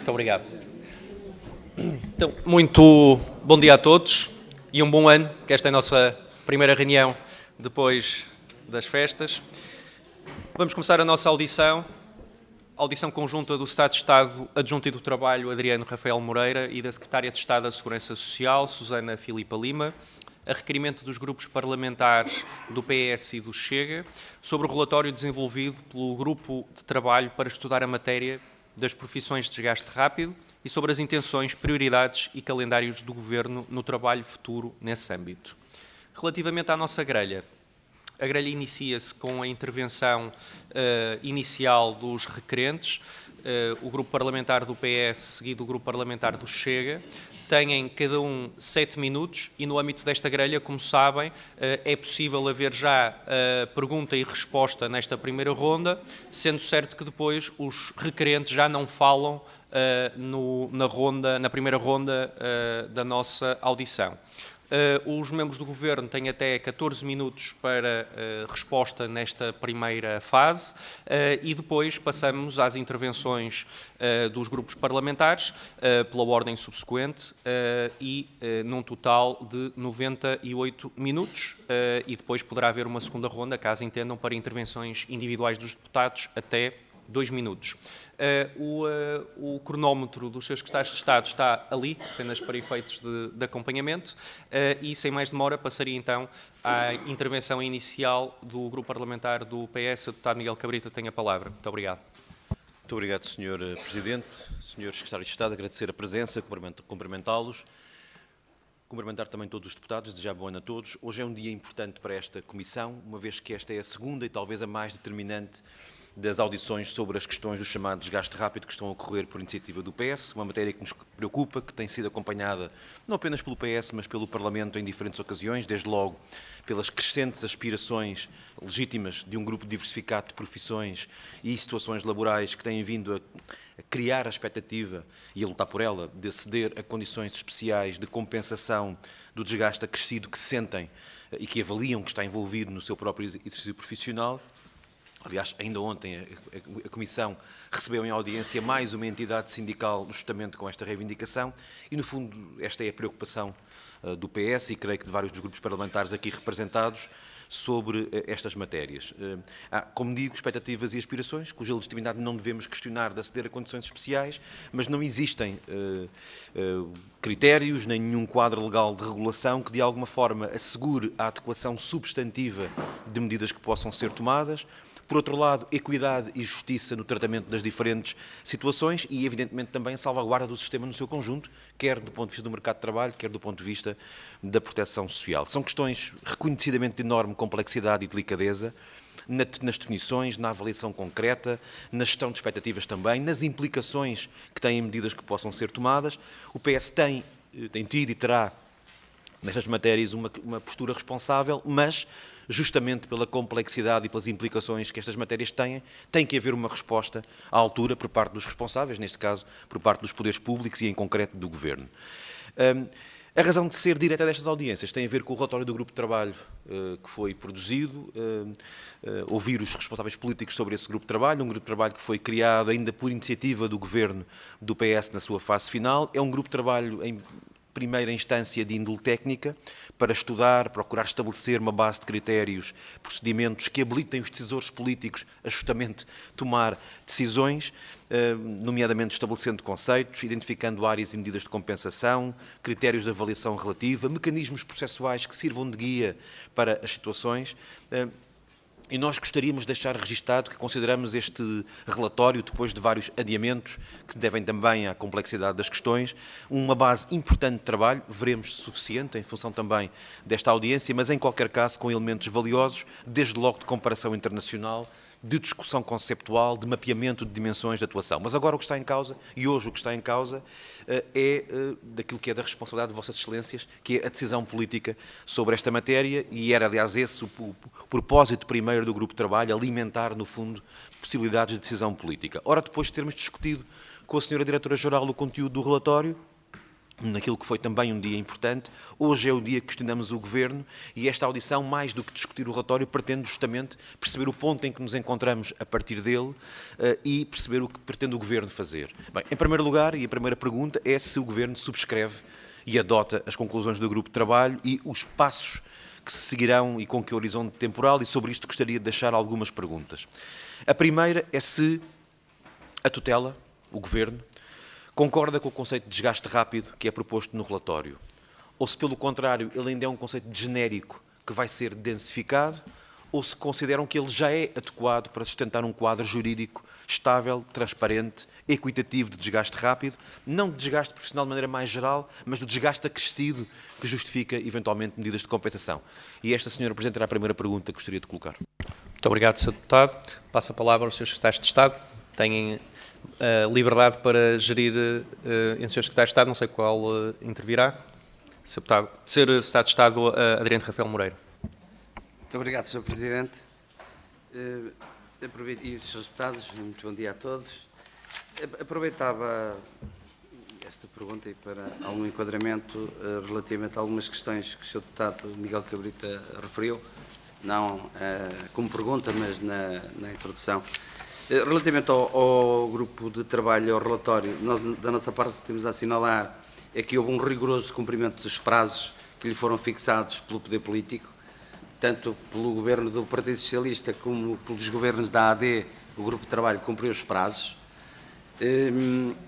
Muito obrigado. Então, muito bom dia a todos e um bom ano, que esta é a nossa primeira reunião depois das festas. Vamos começar a nossa audição conjunta do Secretário de Estado Adjunto e do Trabalho, Adriano Rafael Moreira, e da Secretária de Estado da Segurança Social, Susana Filipa Lima, a requerimento dos grupos parlamentares do PS e do Chega, sobre o relatório desenvolvido pelo Grupo de Trabalho para estudar a matéria das profissões de desgaste rápido e sobre as intenções, prioridades e calendários do Governo no trabalho futuro nesse âmbito. Relativamente à nossa grelha, a grelha inicia-se com a intervenção inicial dos requerentes, o grupo parlamentar do PS, seguido o grupo parlamentar do Chega, têm cada um 7 minutos e no âmbito desta grelha, como sabem, é possível haver já pergunta e resposta nesta primeira ronda, sendo certo que depois os requerentes já não falam na primeira ronda da nossa audição. Os membros do Governo têm até 14 minutos para resposta nesta primeira fase e depois passamos às intervenções dos grupos parlamentares pela ordem subsequente e num total de 98 minutos e depois poderá haver uma segunda ronda, caso entendam, para intervenções individuais dos deputados até 2 minutos. O cronómetro dos seus secretários de Estado está ali, apenas para efeitos de acompanhamento, e sem mais demora passaria então à intervenção inicial do grupo parlamentar do PS. O deputado Miguel Cabrita tem a palavra. Muito obrigado. Muito obrigado, Sr. Presidente, Srs. Secretários de Estado, agradecer a presença, cumprimentá-los, cumprimentar também todos os deputados, desejar bom ano a todos. Hoje é um dia importante para esta Comissão, uma vez que esta é a segunda e talvez a mais determinante das audições sobre as questões do chamado desgaste rápido que estão a ocorrer por iniciativa do PS, uma matéria que nos preocupa, que tem sido acompanhada não apenas pelo PS, mas pelo Parlamento em diferentes ocasiões, desde logo pelas crescentes aspirações legítimas de um grupo diversificado de profissões e situações laborais que têm vindo a criar a expectativa e a lutar por ela, de aceder a condições especiais de compensação do desgaste acrescido que sentem e que avaliam que está envolvido no seu próprio exercício profissional. Aliás, ainda ontem a Comissão recebeu em audiência mais uma entidade sindical justamente com esta reivindicação e, no fundo, esta é a preocupação do PS e creio que de vários dos grupos parlamentares aqui representados sobre estas matérias. Há, como digo, expectativas e aspirações, cuja legitimidade não devemos questionar de aceder a condições especiais, mas não existem critérios, nem nenhum quadro legal de regulação que de alguma forma assegure a adequação substantiva de medidas que possam ser tomadas. Por outro lado, equidade e justiça no tratamento das diferentes situações e, evidentemente, também salvaguarda do sistema no seu conjunto, quer do ponto de vista do mercado de trabalho, quer do ponto de vista da proteção social. São questões reconhecidamente de enorme complexidade e delicadeza, nas definições, na avaliação concreta, na gestão de expectativas também, nas implicações que têm medidas que possam ser tomadas. O PS tem tido e terá, nestas matérias, uma postura responsável, mas justamente pela complexidade e pelas implicações que estas matérias têm, tem que haver uma resposta à altura por parte dos responsáveis, neste caso por parte dos poderes públicos e em concreto do Governo. A razão de ser direta destas audiências tem a ver com o relatório do Grupo de Trabalho que foi produzido, ouvir os responsáveis políticos sobre esse Grupo de Trabalho, um Grupo de Trabalho que foi criado ainda por iniciativa do Governo do PS na sua fase final. É um Grupo de Trabalho em primeira instância de índole técnica, para estudar, procurar estabelecer uma base de critérios, procedimentos que habilitem os decisores políticos a justamente tomar decisões, nomeadamente estabelecendo conceitos, identificando áreas e medidas de compensação, critérios de avaliação relativa, mecanismos processuais que sirvam de guia para as situações. E nós gostaríamos de deixar registado que consideramos este relatório, depois de vários adiamentos, que devem também à complexidade das questões, uma base importante de trabalho, veremos suficiente, em função também desta audiência, mas em qualquer caso com elementos valiosos, desde logo de comparação internacional, de discussão conceptual, de mapeamento de dimensões de atuação. Mas agora o que está em causa, e hoje o que está em causa, é daquilo que é da responsabilidade de Vossas Excelências, que é a decisão política sobre esta matéria, e era, aliás, esse o propósito primeiro do Grupo de Trabalho, alimentar, no fundo, possibilidades de decisão política. Ora, depois de termos discutido com a Sra. Diretora-Geral o conteúdo do relatório, naquilo que foi também um dia importante. Hoje é o dia que questionamos o Governo e esta audição, mais do que discutir o relatório, pretende justamente perceber o ponto em que nos encontramos a partir dele e perceber o que pretende o Governo fazer. Bem, em primeiro lugar, e a primeira pergunta é se o Governo subscreve e adota as conclusões do grupo de trabalho e os passos que se seguirão e com que horizonte temporal, e sobre isto gostaria de deixar algumas perguntas. A primeira é se a tutela, o Governo, concorda com o conceito de desgaste rápido que é proposto no relatório, ou se, pelo contrário, ele ainda é um conceito genérico que vai ser densificado, ou se consideram que ele já é adequado para sustentar um quadro jurídico estável, transparente, equitativo de desgaste rápido, não de desgaste profissional de maneira mais geral, mas do desgaste acrescido que justifica, eventualmente, medidas de compensação. E esta senhora Presidente era a primeira pergunta que gostaria de colocar. Muito obrigado, Sr. Deputado. Passo a palavra aos Srs. Secretários de Estado. Têm liberdade para gerir em Srs. Secretários de Estado, não sei qual intervirá. Sr. Secretário de Estado Adriano Rafael Moreira. Muito obrigado, Sr. Presidente. Aproveito, e os Srs. Deputados, muito bom dia a todos. Aproveitava esta pergunta para algum enquadramento relativamente a algumas questões que o Sr. Deputado Miguel Cabrita referiu, não como pergunta, mas na introdução. Relativamente ao grupo de trabalho, ao relatório, nós, da nossa parte, o que temos a assinalar é que houve um rigoroso cumprimento dos prazos que lhe foram fixados pelo poder político, tanto pelo governo do Partido Socialista como pelos governos da AD. O grupo de trabalho cumpriu os prazos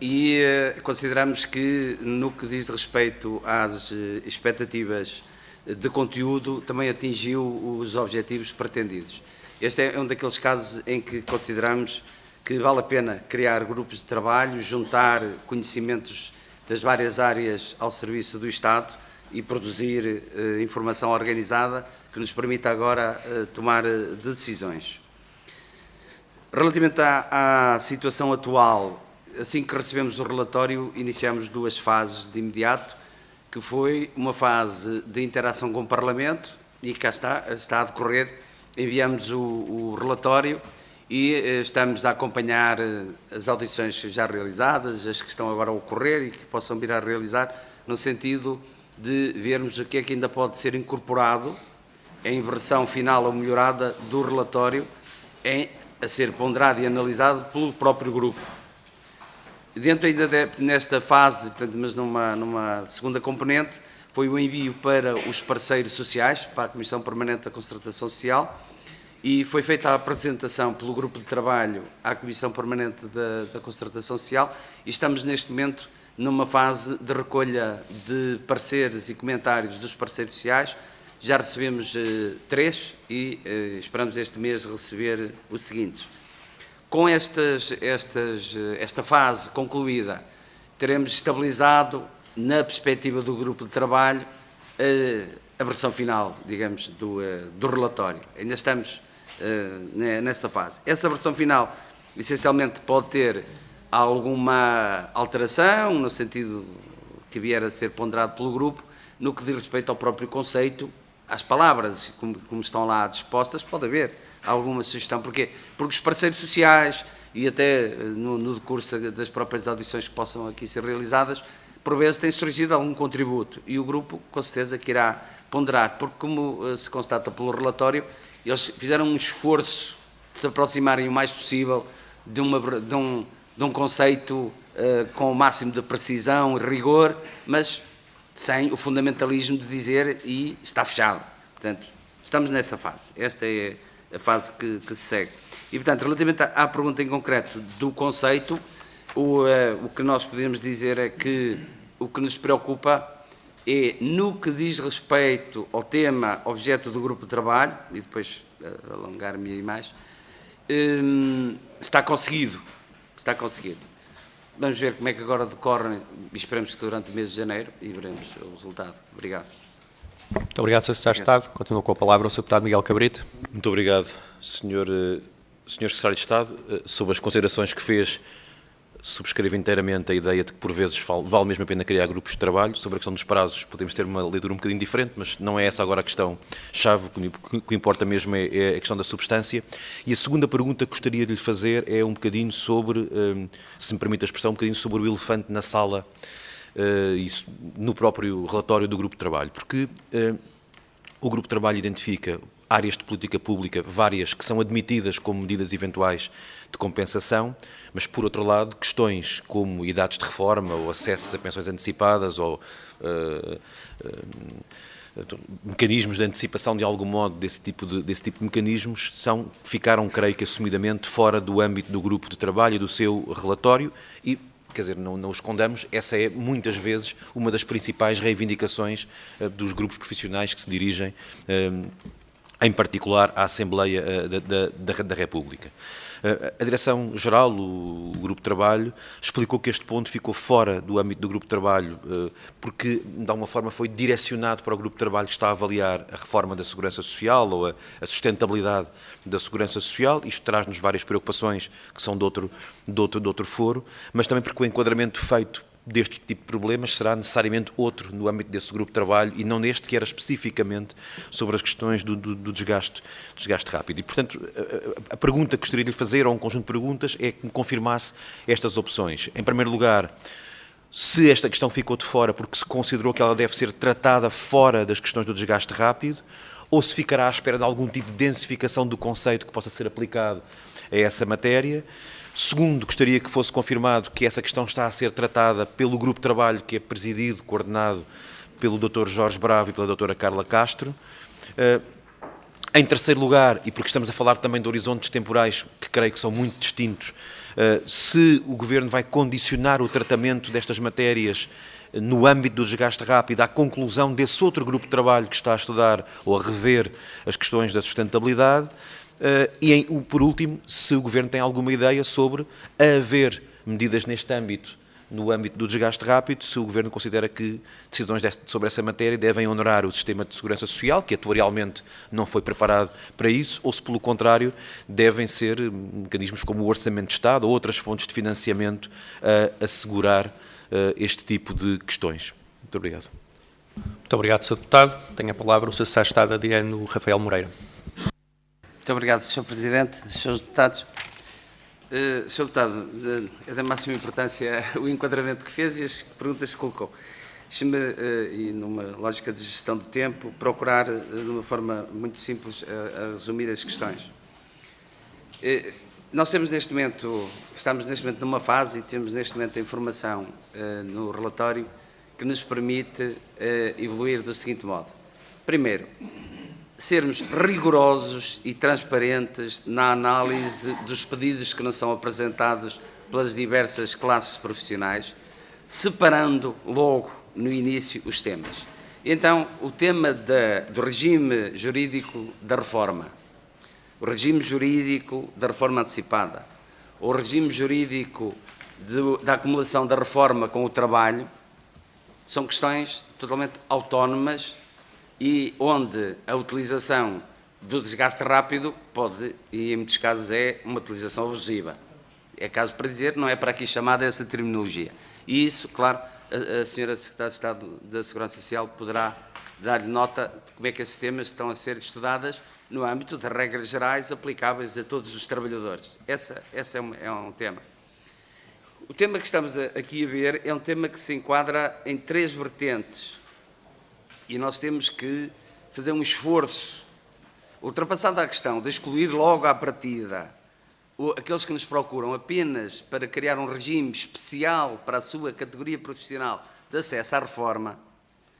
e consideramos que, no que diz respeito às expectativas de conteúdo, também atingiu os objetivos pretendidos. Este é um daqueles casos em que consideramos que vale a pena criar grupos de trabalho, juntar conhecimentos das várias áreas ao serviço do Estado e produzir informação organizada que nos permita agora tomar decisões. Relativamente à situação atual, assim que recebemos o relatório, iniciamos duas fases de imediato, que foi uma fase de interação com o Parlamento, e cá está a decorrer. Enviamos o relatório e estamos a acompanhar as audições já realizadas, as que estão agora a ocorrer e que possam vir a realizar, no sentido de vermos o que é que ainda pode ser incorporado em versão final ou melhorada do relatório, a ser ponderado e analisado pelo próprio grupo. Dentro ainda nesta fase, portanto, mas numa segunda componente, foi o envio para os parceiros sociais, para a Comissão Permanente da Concertação Social, e foi feita a apresentação pelo Grupo de Trabalho à Comissão Permanente da Concertação Social, e estamos neste momento numa fase de recolha de pareceres e comentários dos parceiros sociais. Já recebemos 3 e esperamos este mês receber os seguintes. Com esta fase concluída, teremos estabilizado, na perspectiva do grupo de trabalho, a versão final, digamos, do relatório. Ainda estamos nessa fase. Essa versão final, essencialmente, pode ter alguma alteração, no sentido que vier a ser ponderado pelo grupo, no que diz respeito ao próprio conceito, às palavras, como estão lá dispostas, pode haver alguma sugestão. Porquê? Porque os parceiros sociais, e até no decurso das próprias audições que possam aqui ser realizadas, por vezes tem surgido algum contributo, e o grupo, com certeza, que irá ponderar, porque, como se constata pelo relatório, eles fizeram um esforço de se aproximarem o mais possível de um conceito com o máximo de precisão e rigor, mas sem o fundamentalismo de dizer e está fechado. Portanto, estamos nessa fase. Esta é a fase que se segue. E, portanto, relativamente à pergunta em concreto do conceito, o que nós podemos dizer é que o que nos preocupa é, no que diz respeito ao tema objeto do grupo de trabalho, e depois alongar-me aí mais, está conseguido. Está conseguido. Vamos ver como é que agora decorre, e esperamos que durante o mês de janeiro, e veremos o resultado. Obrigado. Muito obrigado, Sr. Secretário de Estado. Continuo com a palavra o Sr. Deputado Miguel Cabrita. Muito obrigado, Sr. Secretário de Estado. Sobre as considerações que fez, subscrevo inteiramente a ideia de que, por vezes, vale mesmo a pena criar grupos de trabalho. Sobre a questão dos prazos, podemos ter uma leitura um bocadinho diferente, mas não é essa agora a questão-chave. O que importa mesmo é a questão da substância. E a segunda pergunta que gostaria de lhe fazer é um bocadinho sobre, se me permite a expressão, um bocadinho sobre o elefante na sala isso no próprio relatório do Grupo de Trabalho, porque o Grupo de Trabalho identifica áreas de política pública, várias que são admitidas como medidas eventuais de compensação, mas, por outro lado, questões como idades de reforma ou acessos a pensões antecipadas ou mecanismos de antecipação, de algum modo, desse tipo de mecanismos, ficaram, creio que, assumidamente fora do âmbito do grupo de trabalho e do seu relatório e, quer dizer, não o escondamos, essa é, muitas vezes, uma das principais reivindicações dos grupos profissionais que se dirigem, em particular, à Assembleia da República. A Direção-Geral, o Grupo de Trabalho, explicou que este ponto ficou fora do âmbito do Grupo de Trabalho porque, de alguma forma, foi direcionado para o Grupo de Trabalho que está a avaliar a reforma da Segurança Social ou a sustentabilidade da Segurança Social. Isto traz-nos várias preocupações que são de outro foro, mas também porque o enquadramento feito deste tipo de problemas será necessariamente outro no âmbito desse grupo de trabalho e não neste que era especificamente sobre as questões do desgaste rápido. E, portanto, a pergunta que gostaria de lhe fazer, ou um conjunto de perguntas, é que me confirmasse estas opções. Em primeiro lugar, se esta questão ficou de fora porque se considerou que ela deve ser tratada fora das questões do desgaste rápido, ou se ficará à espera de algum tipo de densificação do conceito que possa ser aplicado a essa matéria. Segundo, gostaria que fosse confirmado que essa questão está a ser tratada pelo grupo de trabalho que é presidido, coordenado pelo Dr. Jorge Bravo e pela Dra. Carla Castro. Em terceiro lugar, e porque estamos a falar também de horizontes temporais que creio que são muito distintos, se o Governo vai condicionar o tratamento destas matérias no âmbito do desgaste rápido à conclusão desse outro grupo de trabalho que está a estudar ou a rever as questões da sustentabilidade. E, por último, se o Governo tem alguma ideia sobre haver medidas neste âmbito, no âmbito do desgaste rápido, se o Governo considera que decisões sobre essa matéria devem honorar o sistema de segurança social, que atuarialmente não foi preparado para isso, ou se, pelo contrário, devem ser mecanismos como o Orçamento de Estado ou outras fontes de financiamento a assegurar este tipo de questões. Muito obrigado. Muito obrigado, Sr. Deputado. Tenho a palavra o Sr. Secretário de Estado Adriano Rafael Moreira. Muito obrigado, Sr. Presidente, Srs. Deputados. Sr. Deputado, é da máxima importância o enquadramento que fez e as perguntas que colocou. Deixe-me, e numa lógica de gestão do tempo, procurar, de uma forma muito simples, a resumir as questões. Nós temos neste momento, estamos neste momento numa fase e temos neste momento a informação no relatório que nos permite evoluir do seguinte modo. Primeiro, sermos rigorosos e transparentes na análise dos pedidos que nos são apresentados pelas diversas classes profissionais, separando logo no início os temas. Então, o tema do regime jurídico da reforma, o regime jurídico da reforma antecipada, o regime jurídico da acumulação da reforma com o trabalho, são questões totalmente autónomas e onde a utilização do desgaste rápido pode, e em muitos casos é uma utilização abusiva. É caso para dizer, não é para aqui chamada essa terminologia. E isso, claro, a Sra. Secretária de Estado da Segurança Social poderá dar-lhe nota de como é que esses temas estão a ser estudadas no âmbito das regras gerais aplicáveis a todos os trabalhadores. Esse é um tema. O tema que estamos aqui a ver é um tema que se enquadra em três vertentes. E nós temos que fazer um esforço, ultrapassando a questão de excluir logo à partida aqueles que nos procuram apenas para criar um regime especial para a sua categoria profissional de acesso à reforma,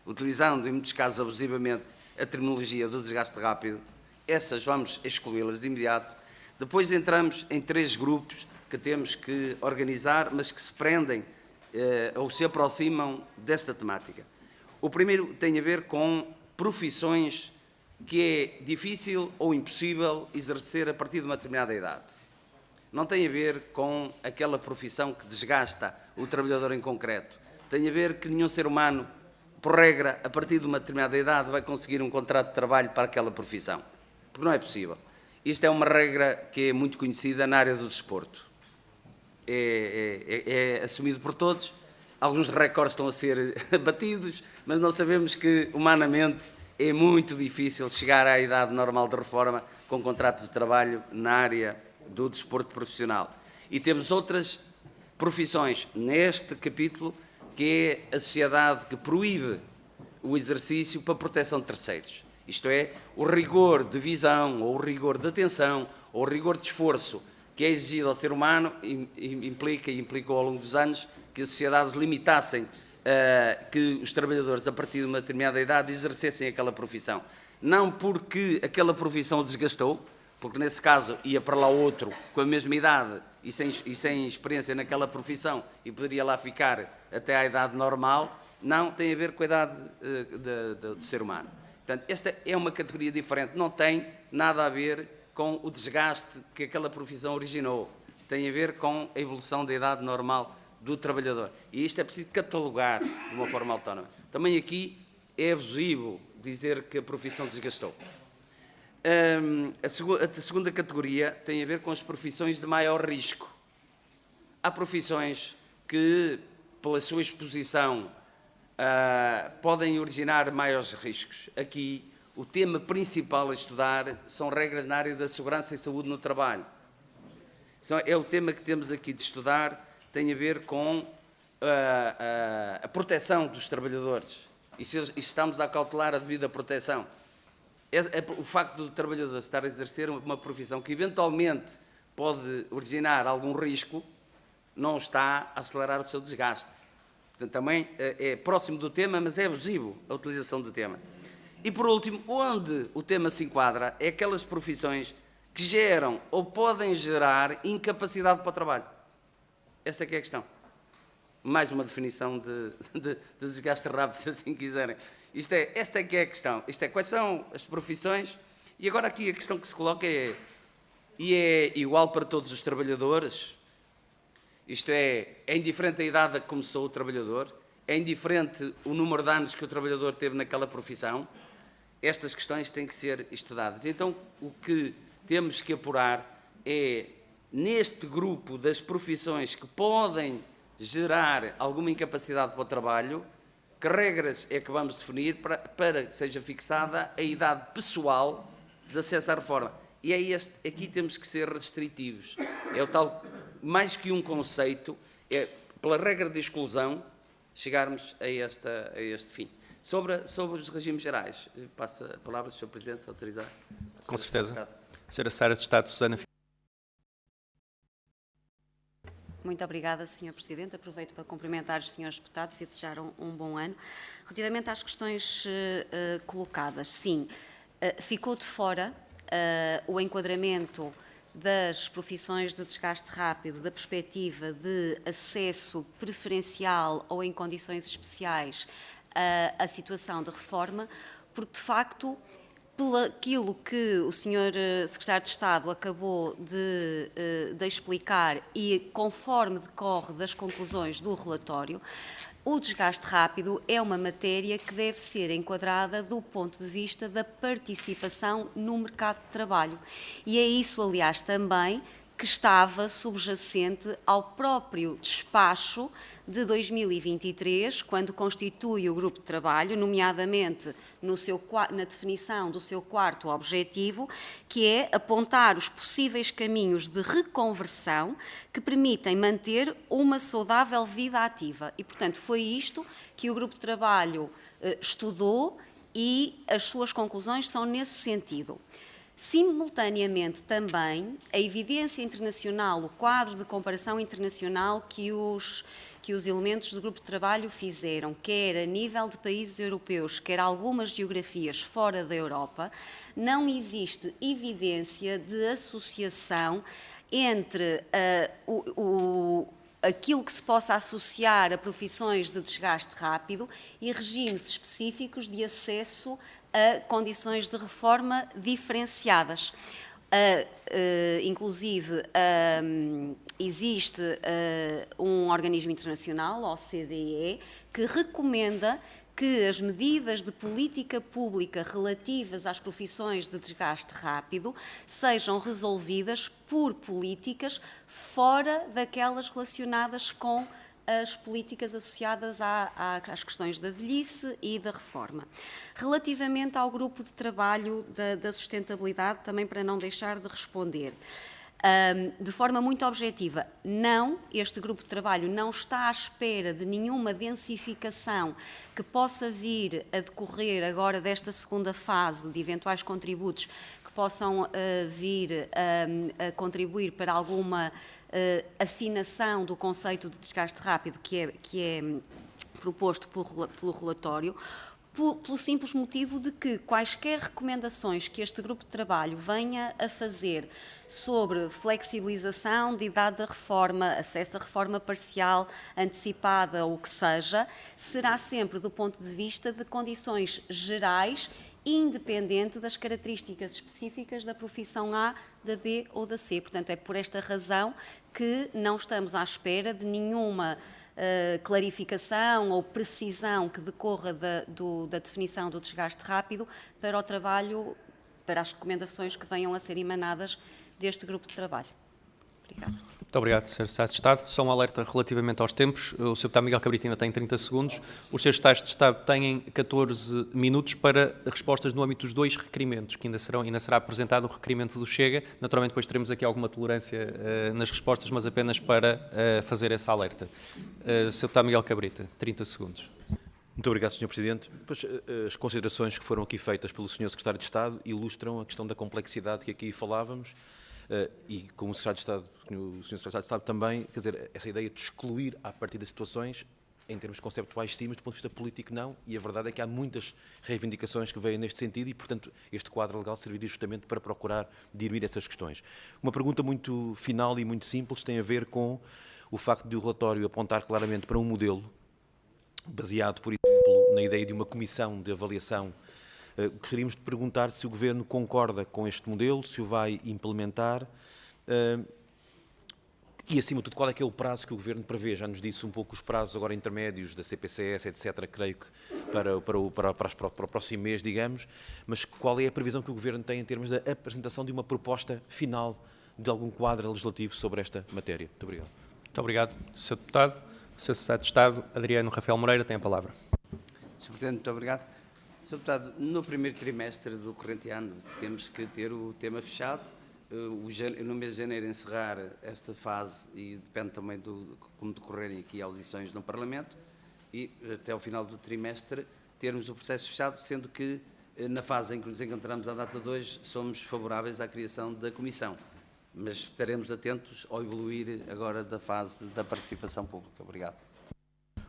utilizando, em muitos casos, abusivamente a terminologia do desgaste rápido, essas vamos excluí-las de imediato. Depois entramos em três grupos que temos que organizar, mas que se prendem ou se aproximam desta temática. O primeiro tem a ver com profissões que é difícil ou impossível exercer a partir de uma determinada idade. Não tem a ver com aquela profissão que desgasta o trabalhador em concreto. Tem a ver que nenhum ser humano, por regra, a partir de uma determinada idade, vai conseguir um contrato de trabalho para aquela profissão. Porque não é possível. Isto é uma regra que é muito conhecida na área do desporto. É assumido por todos. Alguns recordes estão a ser batidos, mas não sabemos que, humanamente, é muito difícil chegar à idade normal de reforma com contratos de trabalho na área do desporto profissional. E temos outras profissões neste capítulo que é a sociedade que proíbe o exercício para proteção de terceiros. Isto é, o rigor de visão, ou o rigor de atenção, ou o rigor de esforço que é exigido ao ser humano implicou ao longo dos anos que as sociedades limitassem que os trabalhadores, a partir de uma determinada idade, exercessem aquela profissão. Não porque aquela profissão o desgastou, porque nesse caso ia para lá outro com a mesma idade e sem experiência naquela profissão e poderia lá ficar até à idade normal. Não, tem a ver com a idade do ser humano. Portanto, esta é uma categoria diferente, não tem nada a ver com o desgaste que aquela profissão originou, tem a ver com a evolução da idade normal do trabalhador. E isto é preciso catalogar de uma forma autónoma. Também aqui é abusivo dizer que a profissão desgastou. A segunda categoria tem a ver com as profissões de maior risco. Há profissões que, pela sua exposição, podem originar maiores riscos. Aqui, o tema principal a estudar são regras na área da segurança e saúde no trabalho. É o tema que temos aqui de estudar, tem a ver com a proteção dos trabalhadores. E se estamos a cautelar a devida proteção. O facto do trabalhador estar a exercer uma profissão que eventualmente pode originar algum risco, não está a acelerar o seu desgaste. Portanto, também é próximo do tema, mas é abusivo a utilização do tema. E, por último, onde o tema se enquadra é aquelas profissões que geram ou podem gerar incapacidade para o trabalho. Esta é que é a questão. Mais uma definição de desgaste rápido, se assim quiserem. Esta é que é a questão. Quais são as profissões? E agora aqui a questão que se coloca é igual para todos os trabalhadores? Isto é indiferente a idade a que começou o trabalhador? É indiferente o número de anos que o trabalhador teve naquela profissão? Estas questões têm que ser estudadas. Então, o que temos que apurar é, neste grupo das profissões que podem gerar alguma incapacidade para o trabalho, que regras é que vamos definir para que seja fixada a idade pessoal de acesso à reforma. E aqui temos que ser restritivos. É o tal, mais que um conceito, é pela regra de exclusão chegarmos a este fim. Sobre os regimes gerais, passo a palavra, Sr. Presidente, se autorizar. Com certeza. Sra. Secretária de Estado, Susana. Muito obrigada, Sr. Presidente. Aproveito para cumprimentar os senhores deputados e desejar um bom ano. Relativamente às questões colocadas, sim, ficou de fora o enquadramento das profissões de desgaste rápido, da perspectiva de acesso preferencial ou em condições especiais à situação de reforma, porque, de facto, pelo aquilo que o Sr. Secretário de Estado acabou de explicar e conforme decorre das conclusões do relatório, o desgaste rápido é uma matéria que deve ser enquadrada do ponto de vista da participação no mercado de trabalho. E é isso, aliás, também que estava subjacente ao próprio despacho de 2023, quando constitui o grupo de trabalho, nomeadamente na definição do seu quarto objetivo, que é apontar os possíveis caminhos de reconversão que permitem manter uma saudável vida ativa. E, portanto, foi isto que o grupo de trabalho estudou e as suas conclusões são nesse sentido. Simultaneamente, também, a evidência internacional, o quadro de comparação internacional que os elementos do grupo de trabalho fizeram, quer a nível de países europeus, quer algumas geografias fora da Europa, não existe evidência de associação entre aquilo que se possa associar a profissões de desgaste rápido e regimes específicos de acesso a condições de reforma diferenciadas. Inclusive, existe um organismo internacional, a OCDE, que recomenda que as medidas de política pública relativas às profissões de desgaste rápido sejam resolvidas por políticas fora daquelas relacionadas com as políticas associadas às questões da velhice e da reforma. Relativamente ao grupo de trabalho da sustentabilidade, também para não deixar de responder, De forma muito objetiva, não, este grupo de trabalho não está à espera de nenhuma densificação que possa vir a decorrer agora desta segunda fase, de eventuais contributos que possam vir a contribuir para alguma afinação do conceito de desgaste rápido que é proposto pelo relatório, pelo simples motivo de que quaisquer recomendações que este grupo de trabalho venha a fazer sobre flexibilização de idade da reforma, acesso à reforma parcial, antecipada ou o que seja, será sempre do ponto de vista de condições gerais, independente das características específicas da profissão A, da B ou da C. Portanto, é por esta razão que não estamos à espera de nenhuma clarificação ou precisão que decorra da definição do desgaste rápido para o trabalho, para as recomendações que venham a ser emanadas deste grupo de trabalho. Obrigada. Muito obrigado, Sr. Secretário de Estado. Só um alerta relativamente aos tempos. O Sr. Deputado Miguel Cabrita ainda tem 30 segundos. Os Srs. Secretários de Estado têm 14 minutos para respostas no âmbito dos 2 requerimentos, que ainda será apresentado o requerimento do Chega. Naturalmente, depois teremos aqui alguma tolerância nas respostas, mas apenas para fazer esse alerta. Sr. Deputado Miguel Cabrita, 30 segundos. Muito obrigado, Sr. Presidente. Pois, as considerações que foram aqui feitas pelo Sr. Secretário de Estado ilustram a questão da complexidade que aqui falávamos. E como o Sr. Secretário de Estado também, quer dizer, essa ideia de excluir a partir das situações, em termos conceptuais sim, mas do ponto de vista político não, e a verdade é que há muitas reivindicações que vêm neste sentido e, portanto, este quadro legal serviria justamente para procurar dirimir essas questões. Uma pergunta muito final e muito simples tem a ver com o facto de o relatório apontar claramente para um modelo baseado, por exemplo, na ideia de uma comissão de avaliação. Gostaríamos de perguntar se o Governo concorda com este modelo, se o vai implementar e, acima de tudo, qual é que é o prazo que o Governo prevê? Já nos disse um pouco os prazos agora intermédios da CPCS, etc., creio que para o próximo mês, digamos, mas qual é a previsão que o Governo tem em termos da apresentação de uma proposta final de algum quadro legislativo sobre esta matéria? Muito obrigado. Muito obrigado, Sr. Deputado. Sr. Secretário de Estado, Adriano Rafael Moreira, tem a palavra. Sr. Presidente, muito obrigado. Sr. Deputado, no primeiro trimestre do corrente ano temos que ter o tema fechado, no mês de janeiro encerrar esta fase e depende também de como decorrerem aqui audições no Parlamento e até ao final do trimestre termos o processo fechado, sendo que na fase em que nos encontramos à data de hoje somos favoráveis à criação da Comissão, mas estaremos atentos ao evoluir agora da fase da participação pública. Obrigado.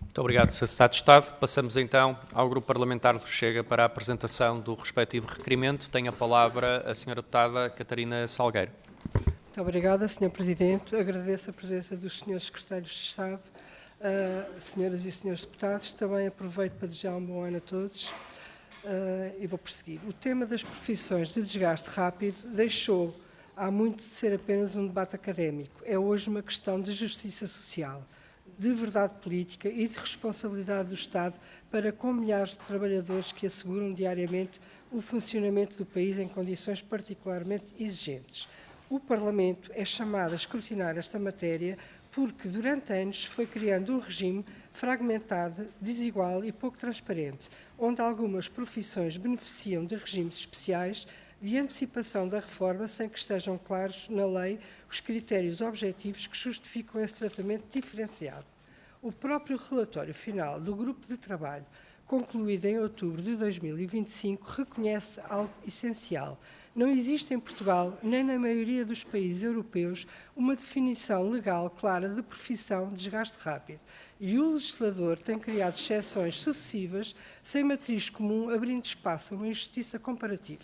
Muito obrigado, Sr. Secretário de Estado. Passamos então ao Grupo Parlamentar do Chega para a apresentação do respectivo requerimento. Tem a palavra a Sra. Deputada Catarina Salgueiro. Muito obrigada, Sr. Presidente. Agradeço a presença dos Srs. Secretários de Estado, Senhoras e Srs. Deputados. Também aproveito para desejar um bom ano a todos e vou prosseguir. O tema das profissões de desgaste rápido deixou há muito de ser apenas um debate académico. É hoje uma questão de justiça social, de verdade política e de responsabilidade do Estado para com milhares de trabalhadores que asseguram diariamente o funcionamento do país em condições particularmente exigentes. O Parlamento é chamado a escrutinar esta matéria porque, durante anos, foi criando um regime fragmentado, desigual e pouco transparente, onde algumas profissões beneficiam de regimes especiais de antecipação da reforma sem que estejam claros na lei os critérios objetivos que justificam esse tratamento diferenciado. O próprio relatório final do Grupo de Trabalho, concluído em outubro de 2025, reconhece algo essencial. Não existe em Portugal, nem na maioria dos países europeus, uma definição legal clara de profissão de desgaste rápido. E o legislador tem criado exceções sucessivas, sem matriz comum, abrindo espaço a uma injustiça comparativa.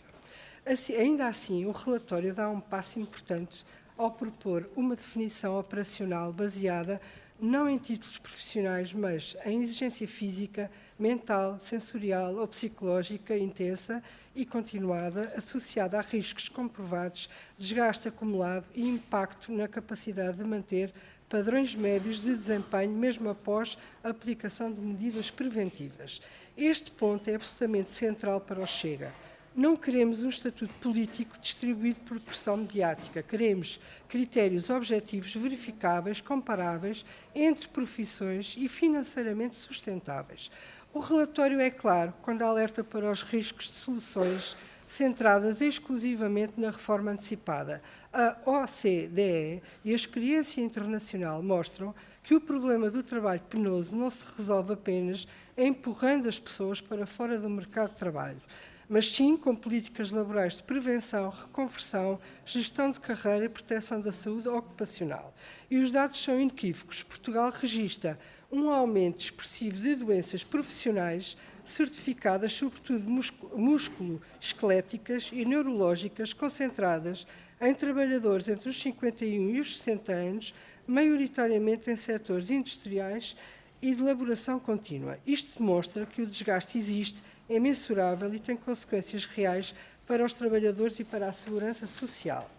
Ainda assim, o relatório dá um passo importante ao propor uma definição operacional baseada não em títulos profissionais, mas em exigência física, mental, sensorial ou psicológica intensa e continuada, associada a riscos comprovados, desgaste acumulado e impacto na capacidade de manter padrões médios de desempenho, mesmo após a aplicação de medidas preventivas. Este ponto é absolutamente central para o Chega. Não queremos um estatuto político distribuído por pressão mediática. Queremos critérios objetivos, verificáveis, comparáveis entre profissões e financeiramente sustentáveis. O relatório é claro quando alerta para os riscos de soluções centradas exclusivamente na reforma antecipada. A OCDE e a experiência internacional mostram que o problema do trabalho penoso não se resolve apenas empurrando as pessoas para fora do mercado de trabalho, mas sim com políticas laborais de prevenção, reconversão, gestão de carreira e proteção da saúde ocupacional. E os dados são inequívocos. Portugal registra um aumento expressivo de doenças profissionais certificadas, sobretudo músculo-esqueléticas e neurológicas, concentradas em trabalhadores entre os 51 e os 60 anos, maioritariamente em setores industriais e de elaboração contínua. Isto demonstra que o desgaste existe, é mensurável e tem consequências reais para os trabalhadores e para a segurança social.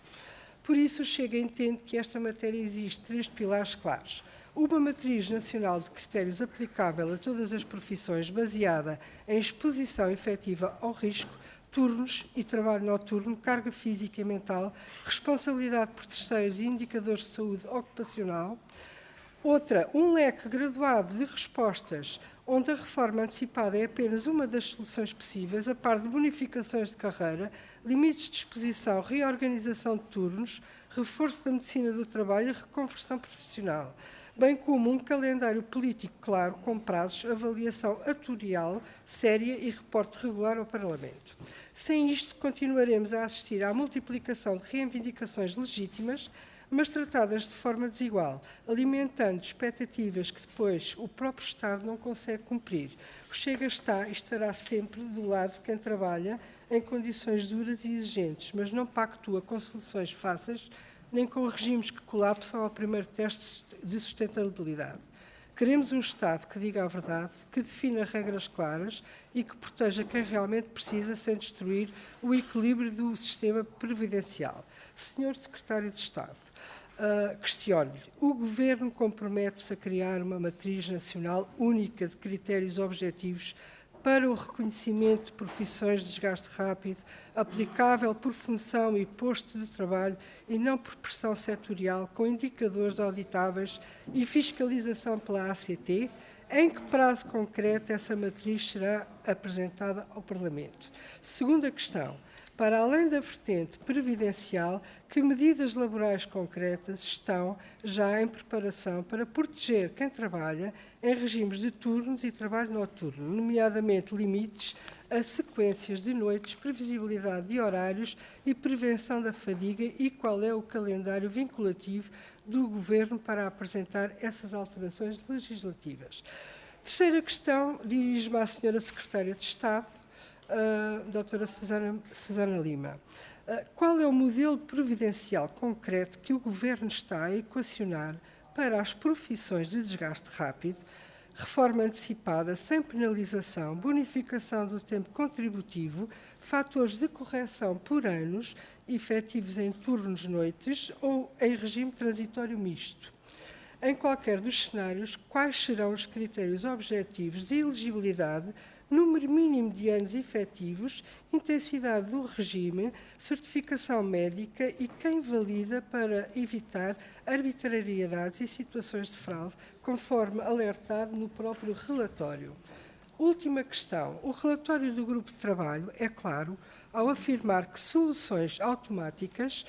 Por isso, o Chega entende que esta matéria exige 3 pilares claros. Uma matriz nacional de critérios aplicável a todas as profissões, baseada em exposição efetiva ao risco, turnos e trabalho noturno, carga física e mental, responsabilidade por terceiros e indicadores de saúde ocupacional. Outra, um leque graduado de respostas, onde a reforma antecipada é apenas uma das soluções possíveis, a par de bonificações de carreira, limites de exposição, reorganização de turnos, reforço da medicina do trabalho e reconversão profissional, bem como um calendário político claro, com prazos, avaliação atuarial séria e reporte regular ao Parlamento. Sem isto, continuaremos a assistir à multiplicação de reivindicações legítimas, mas tratadas de forma desigual, alimentando expectativas que depois o próprio Estado não consegue cumprir. O Chega está e estará sempre do lado de quem trabalha em condições duras e exigentes, mas não pactua com soluções fáceis, nem com regimes que colapsam ao primeiro teste de sustentabilidade. Queremos um Estado que diga a verdade, que defina regras claras e que proteja quem realmente precisa, sem destruir o equilíbrio do sistema previdencial. Senhor Secretário de Estado, questiono-lhe, o Governo compromete-se a criar uma matriz nacional única de critérios objetivos para o reconhecimento de profissões de desgaste rápido, aplicável por função e posto de trabalho e não por pressão setorial, com indicadores auditáveis e fiscalização pela ACT? Em que prazo concreto essa matriz será apresentada ao Parlamento? Segunda questão. Para além da vertente previdencial, que medidas laborais concretas estão já em preparação para proteger quem trabalha em regimes de turnos e trabalho noturno, nomeadamente limites a sequências de noites, previsibilidade de horários e prevenção da fadiga, e qual é o calendário vinculativo do Governo para apresentar essas alterações legislativas? Terceira questão, dirijo-me à Sra. Secretária de Estado, doutora Susana Lima. Qual é o modelo previdencial concreto que o Governo está a equacionar para as profissões de desgaste rápido, reforma antecipada sem penalização, bonificação do tempo contributivo, fatores de correção por anos, efetivos em turnos-noites ou em regime transitório misto? Em qualquer dos cenários, quais serão os critérios objetivos de elegibilidade, número mínimo de anos efetivos, intensidade do regime, certificação médica e quem valida, para evitar arbitrariedades e situações de fraude, conforme alertado no próprio relatório? Última questão. O relatório do Grupo de Trabalho é claro ao afirmar que soluções automáticas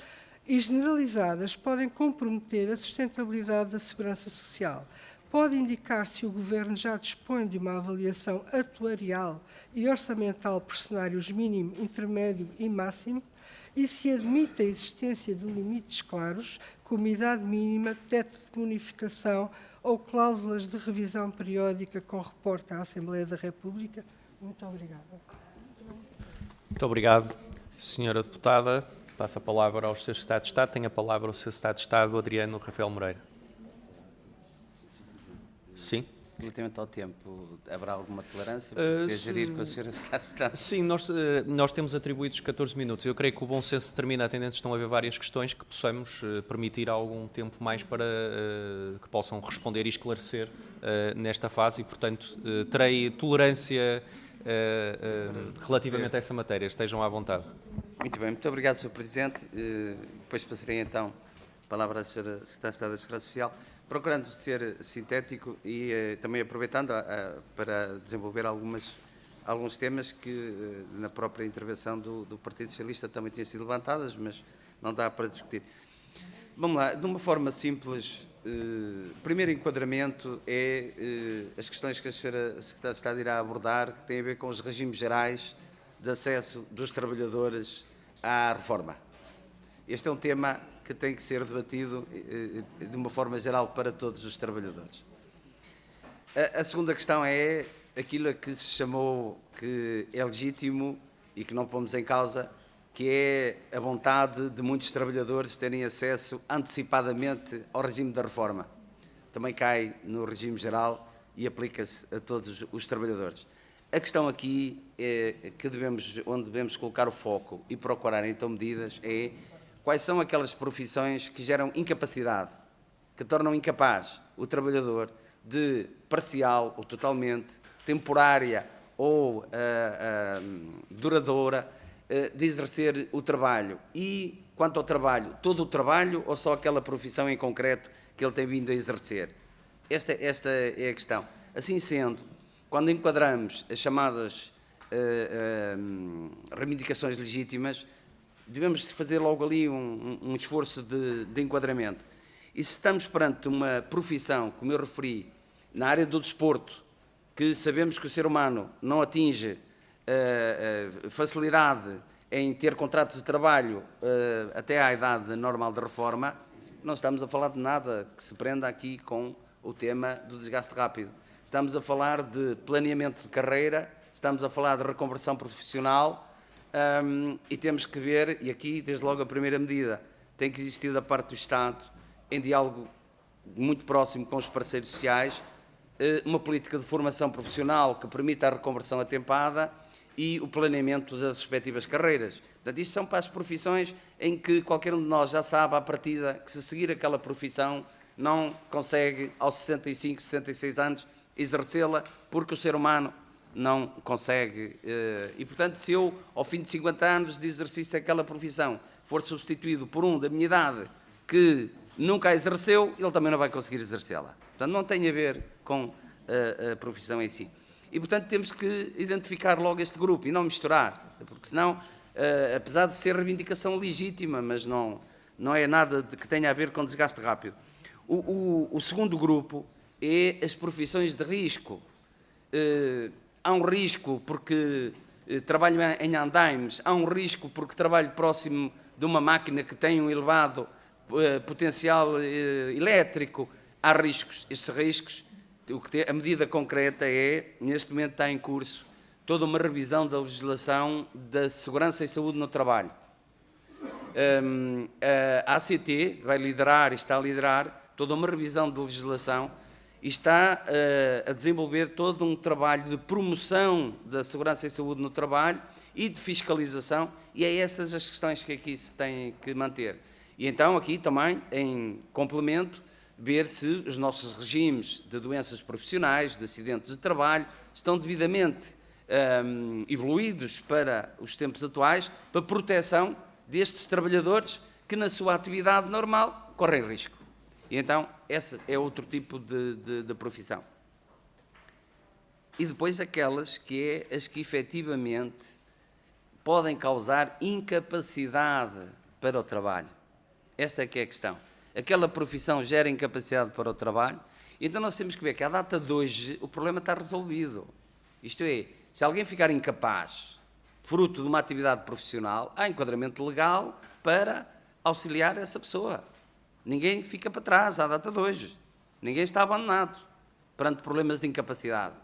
e generalizadas podem comprometer a sustentabilidade da segurança social. Pode indicar se o Governo já dispõe de uma avaliação atuarial e orçamental por cenários mínimo, intermédio e máximo, e se admite a existência de limites claros, como idade mínima, teto de bonificação ou cláusulas de revisão periódica com reporte à Assembleia da República? Muito obrigada. Muito obrigado, Senhora Deputada. Passo a palavra ao Sr. Secretário de Estado. Tem a palavra o Sr. Secretário de Estado, Adriano Rafael Moreira. Sim. Relativamente ao tempo, haverá alguma tolerância para gerir com a Sra. Secretária de Estado? Sim, nós temos atribuídos 14 minutos. Eu creio que o bom senso determina, atendendo estão a haver várias questões, que possamos permitir algum tempo mais para que possam responder e esclarecer nesta fase e, portanto, terei tolerância relativamente a essa matéria. Estejam à vontade. Muito bem, muito obrigado, Sr. Presidente. Depois passarei então a palavra à Sra. Secretária de Estado da Segurança Social, procurando ser sintético e também aproveitando para desenvolver algumas alguns temas que na própria intervenção do Partido Socialista também tinham sido levantadas, mas não dá para discutir. Vamos lá, de uma forma simples, primeiro enquadramento é as questões que a senhora Secretária de Estado irá abordar, que têm a ver com os regimes gerais de acesso dos trabalhadores à reforma. Este é um tema que tem que ser debatido de uma forma geral para todos os trabalhadores. A segunda questão é aquilo a que se chamou que é legítimo e que não pomos em causa, que é a vontade de muitos trabalhadores terem acesso antecipadamente ao regime da reforma. Também cai no regime geral e aplica-se a todos os trabalhadores. A questão aqui é que onde devemos colocar o foco e procurar então medidas é quais são aquelas profissões que geram incapacidade, que tornam incapaz o trabalhador de parcial ou totalmente, temporária ou duradoura, de exercer o trabalho. E, quanto ao trabalho, todo o trabalho ou só aquela profissão em concreto que ele tem vindo a exercer? Esta é a questão. Assim sendo, quando enquadramos as chamadas reivindicações legítimas, devemos fazer logo ali um esforço de enquadramento. E se estamos perante uma profissão, como eu referi, na área do desporto, que sabemos que o ser humano não atinge facilidade em ter contratos de trabalho até à idade normal de reforma, não estamos a falar de nada que se prenda aqui com o tema do desgaste rápido. Estamos a falar de planeamento de carreira, estamos a falar de reconversão profissional e temos que ver, e aqui desde logo a primeira medida, tem que existir da parte do Estado, em diálogo muito próximo com os parceiros sociais, uma política de formação profissional que permita a reconversão atempada e o planeamento das respectivas carreiras. Portanto, isto são para as profissões em que qualquer um de nós já sabe à partida que se seguir aquela profissão não consegue aos 65, 66 anos exercê-la porque o ser humano não consegue. E, portanto, se eu, ao fim de 50 anos de exercício daquela profissão, for substituído por um da minha idade que nunca a exerceu, ele também não vai conseguir exercê-la. Portanto, não tem a ver com a profissão em si. E, portanto, temos que identificar logo este grupo e não misturar, porque senão, apesar de ser reivindicação legítima, mas não é nada que tenha a ver com desgaste rápido. O segundo grupo é as profissões de risco. Há um risco porque trabalho em andaimes, há um risco porque trabalho próximo de uma máquina que tem um elevado potencial elétrico, há riscos. Estes riscos, a medida concreta é, neste momento está em curso, toda uma revisão da legislação da segurança e saúde no trabalho. A ACT vai liderar e está a liderar toda uma revisão de legislação e está a desenvolver todo um trabalho de promoção da segurança e saúde no trabalho e de fiscalização, e é essas as questões que aqui se têm que manter. E então aqui também, em complemento, ver se os nossos regimes de doenças profissionais, de acidentes de trabalho, estão devidamente evoluídos para os tempos atuais, para proteção destes trabalhadores que na sua atividade normal correm risco. E então, esse é outro tipo de profissão. E depois aquelas que é as que efetivamente podem causar incapacidade para o trabalho. Esta é que é a questão. Aquela profissão gera incapacidade para o trabalho, então nós temos que ver que à data de hoje o problema está resolvido. Isto é, se alguém ficar incapaz, fruto de uma atividade profissional, há enquadramento legal para auxiliar essa pessoa. Ninguém fica para trás à data de hoje. Ninguém está abandonado perante problemas de incapacidade.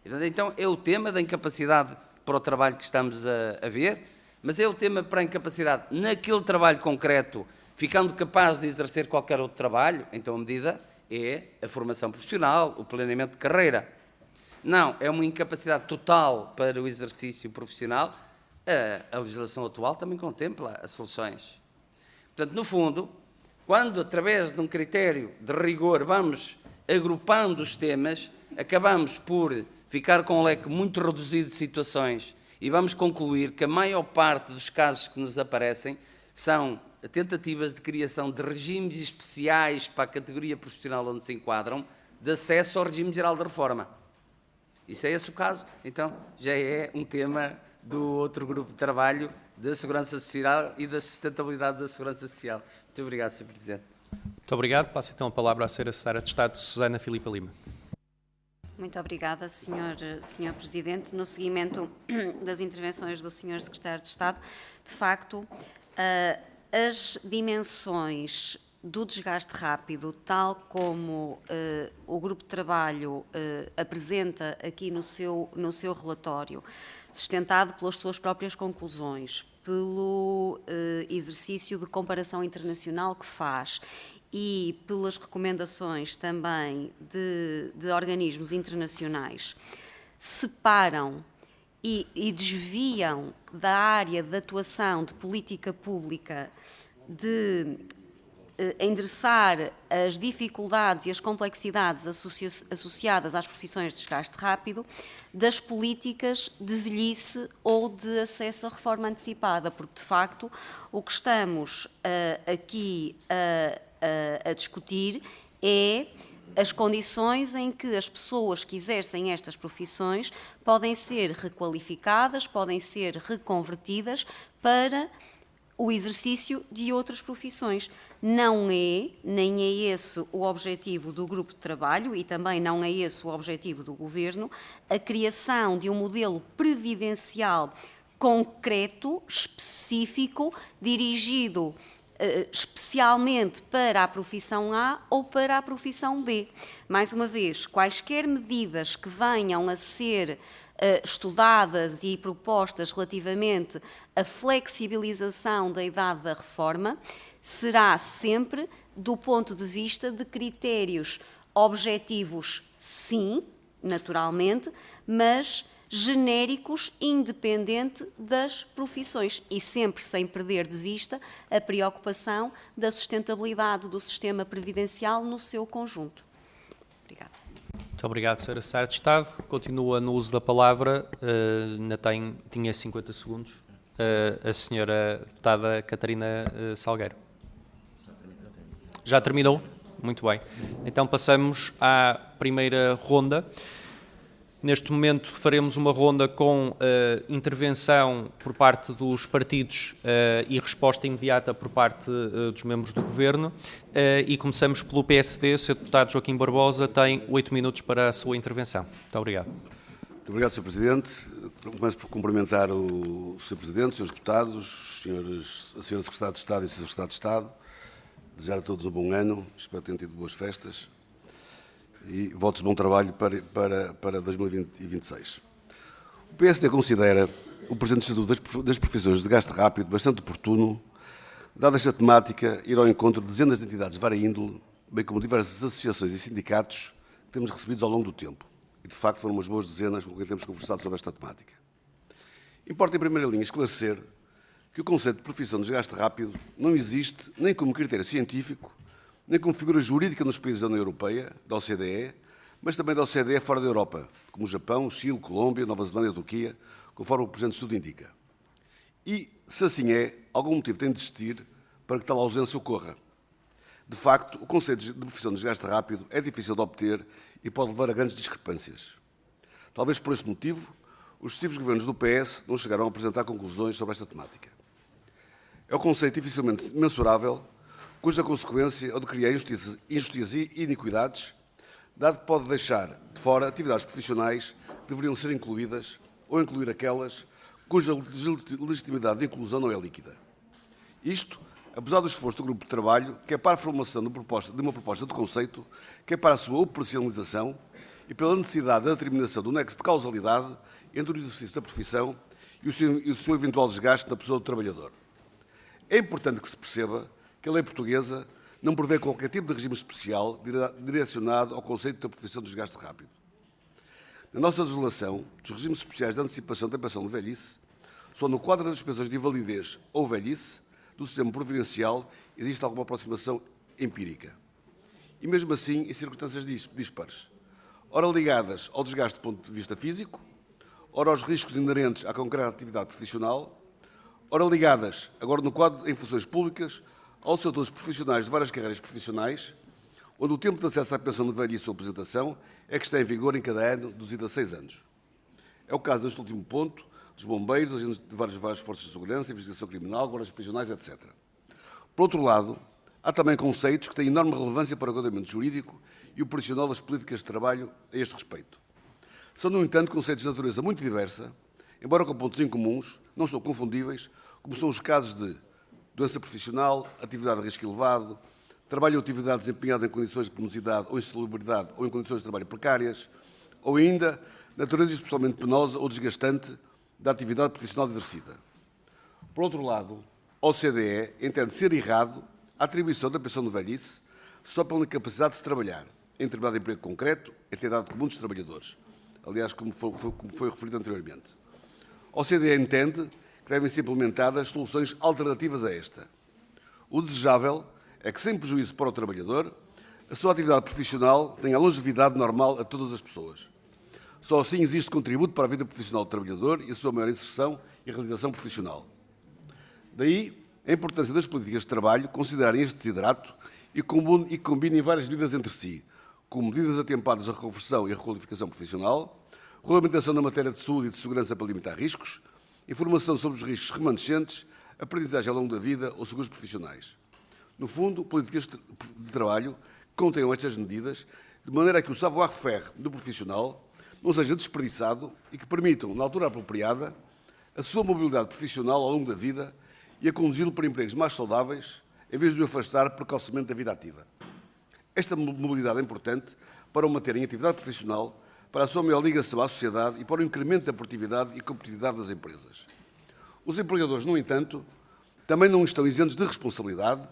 Então, é o tema da incapacidade para o trabalho que estamos a ver, mas é o tema para a incapacidade naquele trabalho concreto, ficando capaz de exercer qualquer outro trabalho. Então, a medida é a formação profissional, o planeamento de carreira. Não, é uma incapacidade total para o exercício profissional. A legislação atual também contempla as soluções. Portanto, no fundo, quando, através de um critério de rigor, vamos agrupando os temas, acabamos por ficar com um leque muito reduzido de situações e vamos concluir que a maior parte dos casos que nos aparecem são tentativas de criação de regimes especiais para a categoria profissional onde se enquadram, de acesso ao regime geral de reforma. E se é esse o caso, então já é um tema do outro grupo de trabalho da Segurança Social e da sustentabilidade da Segurança Social. Muito obrigado, Sr. Presidente. Muito obrigado. Passo então a palavra à Sra. Secretária de Estado, Susana Filipa Lima. Muito obrigada, Sr. Presidente. No seguimento das intervenções do Sr. Secretário de Estado, de facto, as dimensões do desgaste rápido, tal como o Grupo de Trabalho apresenta aqui no seu relatório, sustentado pelas suas próprias conclusões, pelo exercício de comparação internacional que faz e pelas recomendações também de organismos internacionais, separam e desviam da área de atuação de política pública de endereçar as dificuldades e as complexidades associadas às profissões de desgaste rápido das políticas de velhice ou de acesso à reforma antecipada, porque, de facto, o que estamos aqui a discutir é as condições em que as pessoas que exercem estas profissões podem ser requalificadas, podem ser reconvertidas para o exercício de outras profissões. Não é, nem é esse o objetivo do grupo de trabalho e também não é esse o objetivo do Governo, a criação de um modelo previdencial concreto, específico, dirigido especialmente para a profissão A ou para a profissão B. Mais uma vez, quaisquer medidas que venham a ser estudadas e propostas relativamente à flexibilização da idade da reforma, será sempre do ponto de vista de critérios objetivos, sim, naturalmente, mas genéricos, independente das profissões e sempre sem perder de vista a preocupação da sustentabilidade do sistema previdencial no seu conjunto. Obrigada. Muito obrigado, Sra. Secretária de Estado. Continua no uso da palavra, ainda tinha 50 segundos, a Sra. Deputada Catarina Salgueiro. Já terminou? Muito bem. Então passamos à primeira ronda. Neste momento faremos uma ronda com intervenção por parte dos partidos e resposta imediata por parte dos membros do Governo. E começamos pelo PSD. O Sr. Deputado Joaquim Barbosa tem 8 minutos para a sua intervenção. Muito obrigado. Muito obrigado, Sr. Presidente. Começo por cumprimentar o Sr. Presidente, os Srs. Deputados, a Sra. Secretária de Estado e o Sr. Secretário de Estado. Desejar a todos um bom ano. Espero que tenham tido boas festas. E votos de bom trabalho para 2026. O PSD considera o presente Estatuto das Profissões de Desgaste Rápido bastante oportuno, dada esta temática ir ao encontro de dezenas de entidades de vária índole, bem como diversas associações e sindicatos que temos recebidos ao longo do tempo. E, de facto, foram umas boas dezenas com quem temos conversado sobre esta temática. Importa, em primeira linha, esclarecer que o conceito de profissão de desgaste rápido não existe nem como critério científico, nem como figura jurídica nos países da União Europeia, da OCDE, mas também da OCDE fora da Europa, como o Japão, Chile, Colômbia, Nova Zelândia e Turquia, conforme o presente estudo indica. E, se assim é, algum motivo tem de existir para que tal ausência ocorra. De facto, o conceito de profissão de desgaste rápido é difícil de obter e pode levar a grandes discrepâncias. Talvez por este motivo, os sucessivos governos do PS não chegaram a apresentar conclusões sobre esta temática. É um conceito dificilmente mensurável, cuja consequência é o de criar injustiças e iniquidades, dado que pode deixar de fora atividades profissionais que deveriam ser incluídas ou incluir aquelas cuja legitimidade de inclusão não é líquida. Isto, apesar do esforço do grupo de trabalho, quer para a formulação de uma proposta de conceito, quer para a sua operacionalização e pela necessidade da determinação do nexo de causalidade entre o exercício da profissão e o seu eventual desgaste na pessoa do trabalhador. É importante que se perceba que a lei portuguesa não prevê qualquer tipo de regime especial direcionado ao conceito da profissão de desgaste rápido. Na nossa legislação, dos regimes especiais de antecipação da pensão de velhice, só no quadro das pensões de invalidez ou velhice do sistema providencial existe alguma aproximação empírica. E mesmo assim, em circunstâncias dispares, ora ligadas ao desgaste do ponto de vista físico, ora aos riscos inerentes à concreta atividade profissional, ora ligadas, agora no quadro em funções públicas, aos setores profissionais de várias carreiras profissionais, onde o tempo de acesso à pensão de velhice ou aposentação é que está em vigor em cada ano, reduzido a 6 anos. É o caso, neste último ponto, dos bombeiros, agentes de várias forças de segurança, investigação criminal, guardas prisionais, etc. Por outro lado, há também conceitos que têm enorme relevância para o ordenamento jurídico e o operacional das políticas de trabalho a este respeito. São, no entanto, conceitos de natureza muito diversa, embora com pontos incomuns, não são confundíveis, como são os casos de doença profissional, atividade de risco elevado, trabalho ou atividade desempenhada em condições de penosidade ou insalubridade ou em condições de trabalho precárias, ou ainda natureza especialmente penosa ou desgastante da atividade profissional exercida. Por outro lado, a OCDE entende ser errado a atribuição da pensão de velhice só pela incapacidade de se trabalhar em determinado emprego concreto, atividade comum dos trabalhadores. Aliás, como foi referido anteriormente. A OCDE entende que devem ser implementadas soluções alternativas a esta. O desejável é que, sem prejuízo para o trabalhador, a sua atividade profissional tenha a longevidade normal a todas as pessoas. Só assim existe contributo para a vida profissional do trabalhador e a sua maior inserção e realização profissional. Daí a importância das políticas de trabalho considerarem este desiderato e combinem várias medidas entre si, como medidas atempadas à reconversão e à requalificação profissional, regulamentação na matéria de saúde e de segurança para limitar riscos, informação sobre os riscos remanescentes, aprendizagem ao longo da vida ou seguros profissionais. No fundo, políticas de trabalho que contenham estas medidas, de maneira a que o savoir-faire do profissional não seja desperdiçado e que permitam, na altura apropriada, a sua mobilidade profissional ao longo da vida e a conduzi-lo para empregos mais saudáveis, em vez de o afastar precocemente da vida ativa. Esta mobilidade é importante para o manter em atividade profissional, para a sua maior ligação à sociedade e para o incremento da produtividade e competitividade das empresas. Os empregadores, no entanto, também não estão isentos de responsabilidade,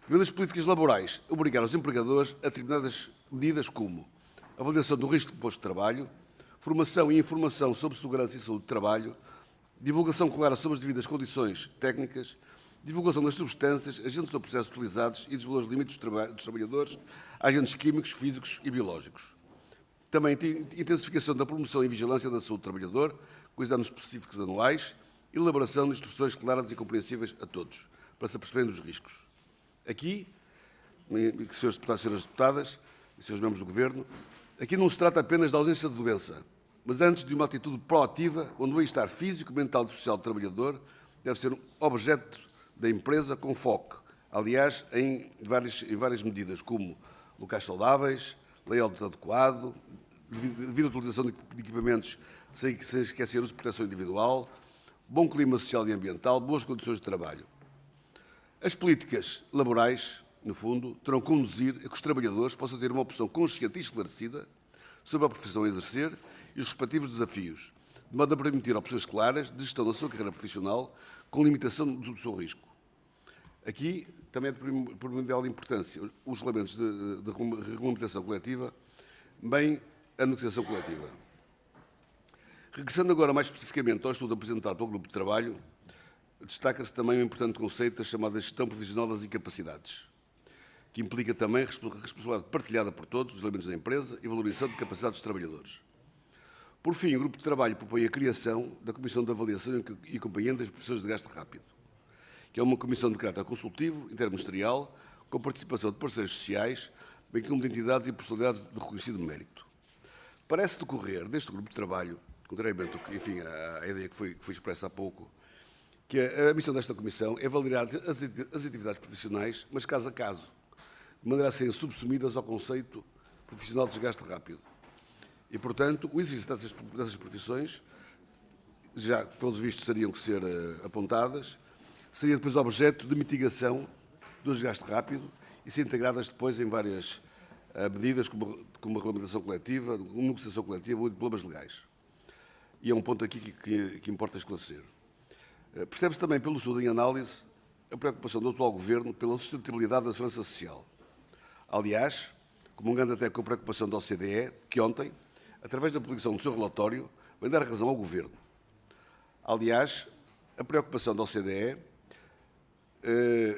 devendo as políticas laborais obrigar os empregadores a determinadas medidas como avaliação do risco de posto de trabalho, formação e informação sobre segurança e saúde de trabalho, divulgação clara sobre as devidas condições técnicas, divulgação das substâncias, agentes ou processos utilizados e dos valores limites dos trabalhadores, agentes químicos, físicos e biológicos. Também intensificação da promoção e vigilância da saúde do trabalhador, com exames específicos anuais, e elaboração de instruções claras e compreensíveis a todos, para se aperceberem dos riscos. Aqui, senhores deputados e senhoras deputadas, e senhores membros do Governo, aqui não se trata apenas da ausência de doença, mas antes de uma atitude proativa, onde o bem-estar físico, mental e social do trabalhador deve ser um objeto da empresa com foco, aliás, em várias medidas, como locais saudáveis, layout adequado, devida utilização de equipamentos sem esquecer o uso de proteção individual, bom clima social e ambiental, boas condições de trabalho. As políticas laborais, no fundo, terão que conduzir a que os trabalhadores possam ter uma opção consciente e esclarecida sobre a profissão a exercer e os respectivos desafios, de modo a permitir opções claras de gestão da sua carreira profissional com limitação do seu risco. Aqui também é de primordial importância os elementos de regulamentação coletiva, bem a negociação coletiva. Regressando agora mais especificamente ao estudo apresentado pelo Grupo de Trabalho, destaca-se também um importante conceito da chamada gestão profissional das incapacidades, que implica também a responsabilidade partilhada por todos os elementos da empresa e valorização de capacidades dos trabalhadores. Por fim, o Grupo de Trabalho propõe a criação da Comissão de Avaliação e Acompanhamento das Profissões de Gasto Rápido, que é uma comissão de caráter consultivo, interministerial, com participação de parceiros sociais, bem como de entidades e personalidades de reconhecido mérito. Parece decorrer deste Grupo de Trabalho, contrariamente à ideia que foi expressa há pouco, que a missão desta comissão é validar as atividades profissionais, mas caso a caso, de maneira a serem subsumidas ao conceito profissional de desgaste rápido. E, portanto, o exercício dessas profissões, já pelos vistos seriam que ser apontadas, seria depois objeto de mitigação do desgaste rápido e ser integradas depois em várias medidas, como a regulamentação coletiva, negociação coletiva ou diplomas legais. E é um ponto aqui que importa esclarecer. Percebe-se também pelo estudo em análise a preocupação do atual Governo pela sustentabilidade da segurança social. Aliás, comungando até com a preocupação da OCDE, que ontem, através da publicação do seu relatório, vem dar razão ao Governo. Aliás, a preocupação da OCDE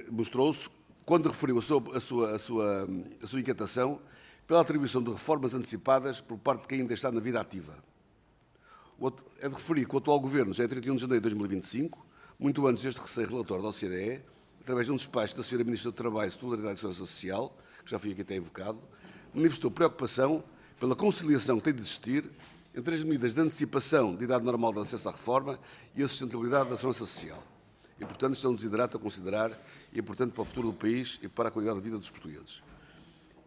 mostrou-se quando referiu a sua inquietação pela atribuição de reformas antecipadas por parte de quem ainda está na vida ativa. É de referir que o atual Governo, já em 31 de janeiro de 2025, muito antes deste recém-relatório da OCDE, através de um despacho da Sra. Ministra do Trabalho, Solidariedade e Segurança Social, que já foi aqui até evocado, manifestou preocupação pela conciliação que tem de existir entre as medidas de antecipação de idade normal de acesso à reforma e a sustentabilidade da segurança social. E, portanto, isto é um desiderato a considerar e importante para o futuro do país e para a qualidade de vida dos portugueses.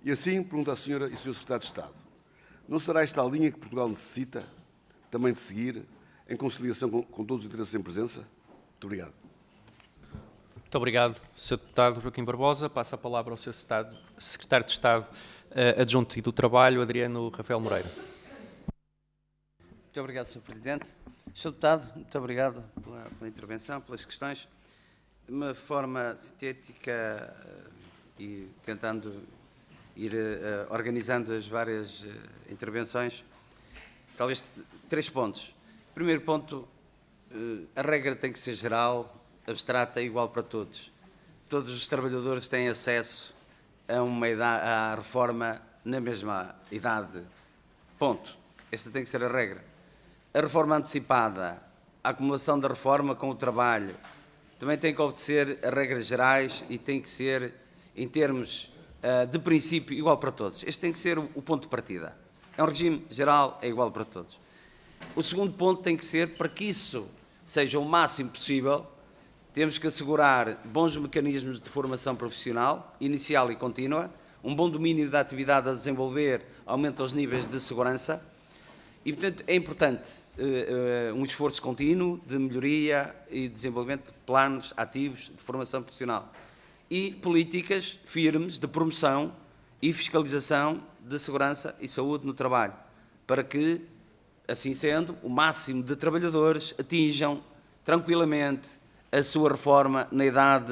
E assim, pergunto à Senhora e ao Sr. Secretário de Estado, não será esta a linha que Portugal necessita também de seguir, em conciliação com todos os interesses em presença? Muito obrigado. Muito obrigado, Sr. Deputado Joaquim Barbosa. Passo a palavra ao Sr. Secretário de Estado Adjunto e do Trabalho, Adriano Rafael Moreira. Muito obrigado, Sr. Presidente. Sr. Deputado, muito obrigado pela intervenção, pelas questões. De uma forma sintética e tentando ir organizando as várias intervenções, talvez 3 pontos. Primeiro ponto, a regra tem que ser geral, abstrata e igual para todos. Todos os trabalhadores têm acesso à reforma na mesma idade. Ponto. Esta tem que ser a regra. A reforma antecipada, a acumulação da reforma com o trabalho, também tem que obedecer a regras gerais e tem que ser, em termos de princípio, igual para todos. Este tem que ser o ponto de partida. É um regime geral, é igual para todos. O segundo ponto tem que ser, para que isso seja o máximo possível, temos que assegurar bons mecanismos de formação profissional, inicial e contínua, um bom domínio da atividade a desenvolver, aumenta os níveis de segurança e, portanto, é importante um esforço contínuo de melhoria e desenvolvimento de planos ativos de formação profissional e políticas firmes de promoção e fiscalização de segurança e saúde no trabalho, para que, assim sendo, o máximo de trabalhadores atinjam tranquilamente a sua reforma na idade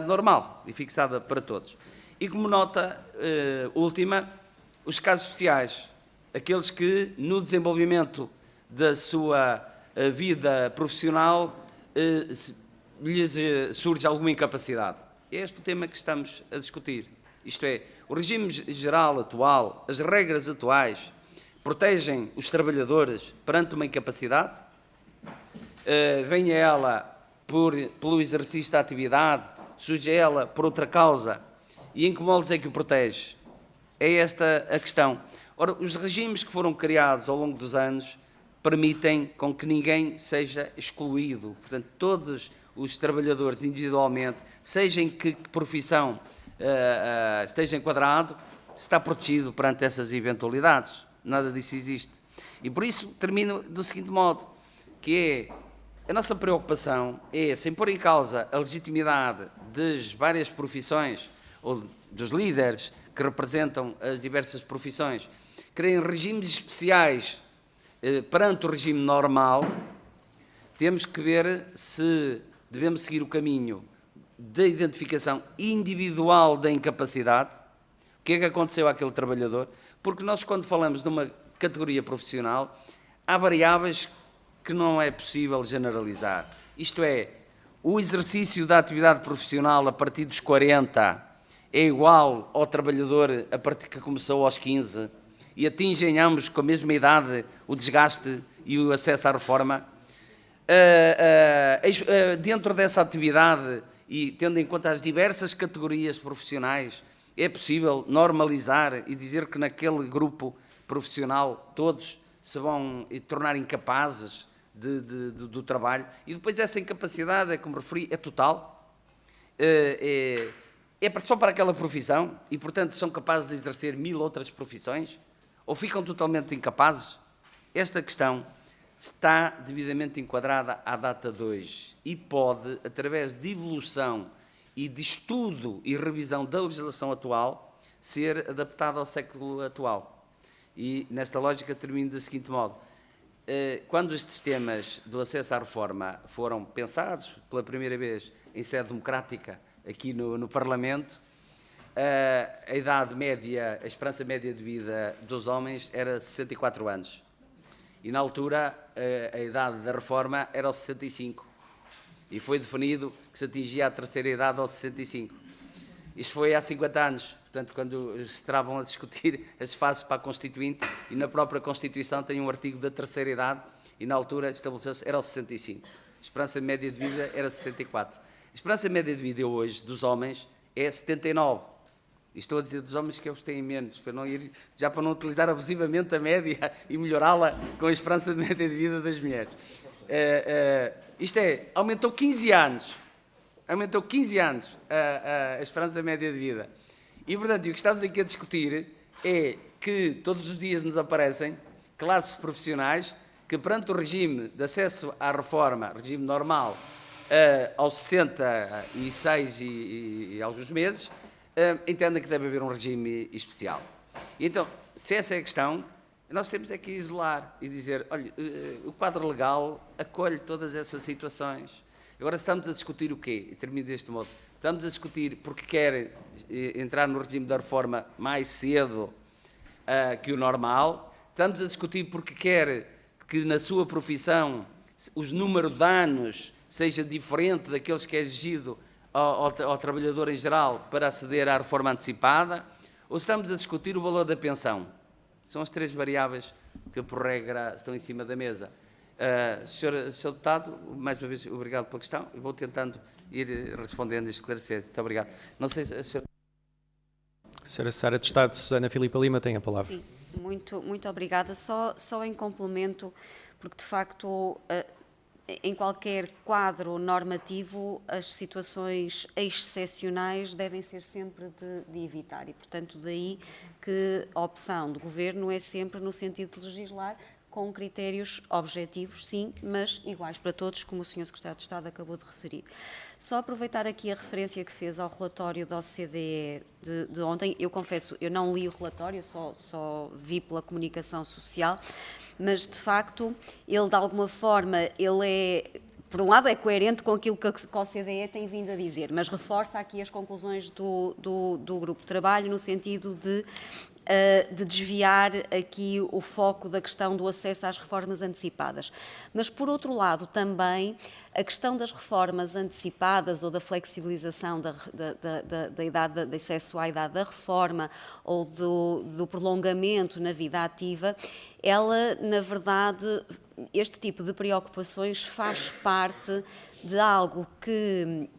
normal e fixada para todos. E como nota última, os casos especiais, aqueles que no desenvolvimento da sua vida profissional lhes surge alguma incapacidade. É este o tema que estamos a discutir. Isto é, o regime geral atual, as regras atuais, protegem os trabalhadores perante uma incapacidade, venha ela pelo exercício da atividade, surge ela por outra causa, e em que moldes é que o protege? É esta a questão. Ora, os regimes que foram criados ao longo dos anos permitem com que ninguém seja excluído. Portanto, todos os trabalhadores individualmente, seja em que profissão esteja enquadrado, está protegido perante essas eventualidades. Nada disso existe. E por isso termino do seguinte modo, que é a nossa preocupação é, sem pôr em causa a legitimidade das várias profissões ou dos líderes que representam as diversas profissões, criam regimes especiais perante o regime normal, temos que ver se devemos seguir o caminho da identificação individual da incapacidade, o que é que aconteceu àquele trabalhador, porque nós, quando falamos de uma categoria profissional, há variáveis que não é possível generalizar. Isto é, o exercício da atividade profissional a partir dos 40 é igual ao trabalhador a partir que começou aos 15 e atingem ambos com a mesma idade o desgaste e o acesso à reforma. Dentro dessa atividade e tendo em conta as diversas categorias profissionais, é possível normalizar e dizer que naquele grupo profissional todos se vão tornar incapazes do trabalho e depois essa incapacidade, como referi, é total, é só para aquela profissão e, portanto, são capazes de exercer 1000 outras profissões ou ficam totalmente incapazes? Esta questão está devidamente enquadrada à data de hoje e pode, através de evolução e de estudo e revisão da legislação atual, ser adaptada ao século atual. E, nesta lógica, termino da seguinte modo. Quando estes temas do acesso à reforma foram pensados pela primeira vez em sede democrática aqui no Parlamento, a idade média, a esperança média de vida dos homens era 64 anos. E, na altura, a idade da reforma era aos 65. E foi definido que se atingia a terceira idade aos 65. Isto foi há 50 anos. Portanto, quando estavam a discutir as fases para a Constituinte, e na própria Constituição tem um artigo da terceira idade, e na altura estabeleceu-se, era aos 65. A esperança média de vida era 64. A esperança média de vida hoje dos homens é 79. E estou a dizer dos homens que eles têm menos, para não utilizar abusivamente a média e melhorá-la com a esperança de média de vida das mulheres. Isto é, aumentou 15 anos. Aumentou 15 anos a esperança média de vida. E, portanto, o que estamos aqui a discutir é que todos os dias nos aparecem classes profissionais que, perante o regime de acesso à reforma, regime normal, aos 66 e alguns meses, entendem que deve haver um regime especial. E então, se essa é a questão, nós temos é que isolar e dizer, olha, o quadro legal acolhe todas essas situações. Agora estamos a discutir o quê? E termino deste modo. Estamos a discutir porque quer entrar no regime da reforma mais cedo que o normal. Estamos a discutir porque quer que na sua profissão os número de anos seja diferente daqueles que é exigido ao trabalhador em geral para aceder à reforma antecipada, ou estamos a discutir o valor da pensão? São as três variáveis que, por regra, estão em cima da mesa. Sr. Deputado, mais uma vez, obrigado pela questão e vou tentando ir respondendo e esclarecer. Muito obrigado. Não sei se a senhora... Sra. Secretária de Estado, Susana Filipa Lima, tem a palavra. Sim, muito obrigada. Só em complemento, porque de facto, em qualquer quadro normativo, as situações excepcionais devem ser sempre de evitar e, portanto, daí que a opção do Governo é sempre no sentido de legislar com critérios objetivos, sim, mas iguais para todos, como o Sr. Secretário de Estado acabou de referir. Só aproveitar aqui a referência que fez ao relatório da OCDE de ontem. Eu confesso, eu não li o relatório, só vi pela comunicação social, mas, de facto, ele, de alguma forma, ele é... Por um lado, é coerente com aquilo que a OCDE tem vindo a dizer, mas reforça aqui as conclusões do grupo de trabalho no sentido de desviar aqui o foco da questão do acesso às reformas antecipadas. Mas, por outro lado, também a questão das reformas antecipadas ou da flexibilização da idade de acesso à idade da reforma ou do prolongamento na vida ativa, ela, na verdade, este tipo de preocupações faz parte de algo que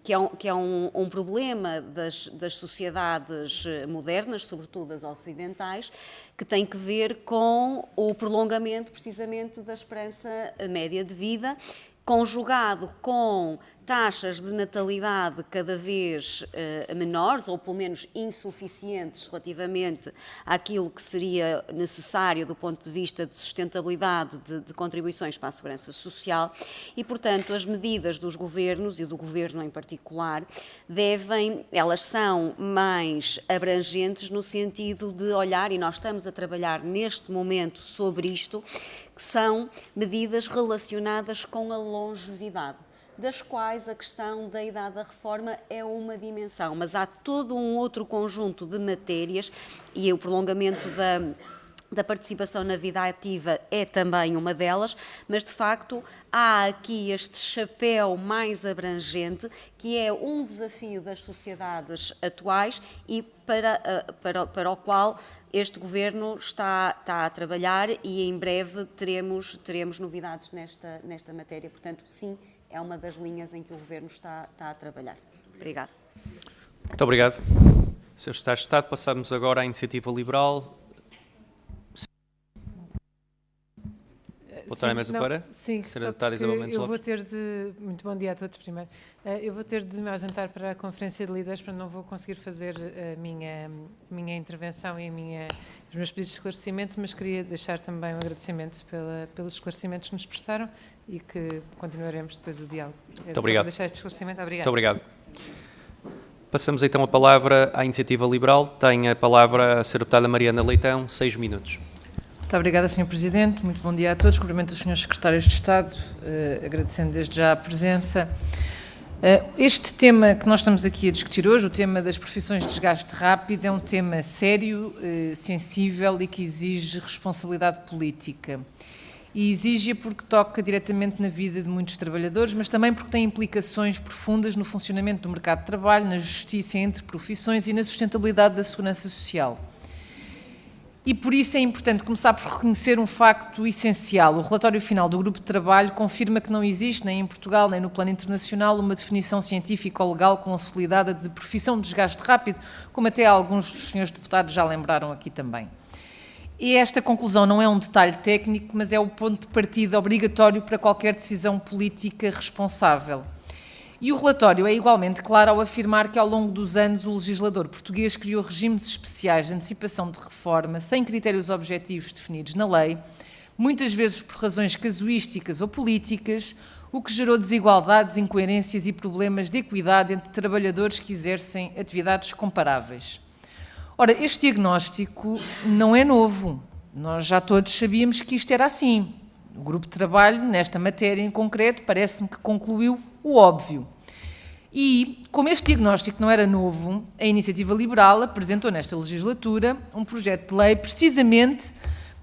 é um problema das sociedades modernas, sobretudo as ocidentais, que tem que ver com o prolongamento, precisamente, da esperança média de vida, conjugado com taxas de natalidade cada vez menores, ou pelo menos insuficientes relativamente àquilo que seria necessário do ponto de vista de sustentabilidade de contribuições para a segurança social e, portanto, as medidas dos governos, e do governo em particular, elas são mais abrangentes no sentido de olhar, e nós estamos a trabalhar neste momento sobre isto, que são medidas relacionadas com a longevidade, das quais a questão da idade da reforma é uma dimensão, mas há todo um outro conjunto de matérias e o prolongamento da participação na vida ativa é também uma delas, mas de facto há aqui este chapéu mais abrangente que é um desafio das sociedades atuais e para o qual este Governo está a trabalhar e em breve teremos novidades nesta matéria. Portanto, sim, é uma das linhas em que o Governo está a trabalhar. Obrigada. Muito obrigado. Sr. Secretário de Estado, passamos agora à Iniciativa Liberal. Voltar à mesa para? Sim, eu vou ter de... Muito bom dia a todos, primeiro. Eu vou ter de me ausentar para a Conferência de Líderes, para não vou conseguir fazer a minha intervenção e os meus pedidos de esclarecimento, mas queria deixar também um agradecimento pelos esclarecimentos que nos prestaram e que continuaremos depois o diálogo. Muito obrigado. Deixar este esclarecimento. Obrigado. Muito obrigado. Passamos então a palavra à Iniciativa Liberal. Tem a palavra a Sra. Deputada Mariana Leitão, 6 minutos. Muito obrigada, Sr. Presidente. Muito bom dia a todos. Cumprimento os Srs. Secretários de Estado, agradecendo desde já a presença. Este tema que nós estamos aqui a discutir hoje, o tema das profissões de desgaste rápido, é um tema sério, sensível e que exige responsabilidade política. E exige-a porque toca diretamente na vida de muitos trabalhadores, mas também porque tem implicações profundas no funcionamento do mercado de trabalho, na justiça entre profissões e na sustentabilidade da segurança social. E por isso é importante começar por reconhecer um facto essencial. O relatório final do Grupo de Trabalho confirma que não existe, nem em Portugal, nem no plano internacional, uma definição científica ou legal consolidada de profissão de desgaste rápido, como até alguns dos senhores deputados já lembraram aqui também. E esta conclusão não é um detalhe técnico, mas é o ponto de partida obrigatório para qualquer decisão política responsável. E o relatório é igualmente claro ao afirmar que, ao longo dos anos, o legislador português criou regimes especiais de antecipação de reforma, sem critérios objetivos definidos na lei, muitas vezes por razões casuísticas ou políticas, o que gerou desigualdades, incoerências e problemas de equidade entre trabalhadores que exercem atividades comparáveis. Ora, este diagnóstico não é novo. Nós já todos sabíamos que isto era assim. O grupo de trabalho, nesta matéria em concreto, parece-me que concluiu o óbvio. E, como este diagnóstico não era novo, a Iniciativa Liberal apresentou nesta legislatura um projeto de lei precisamente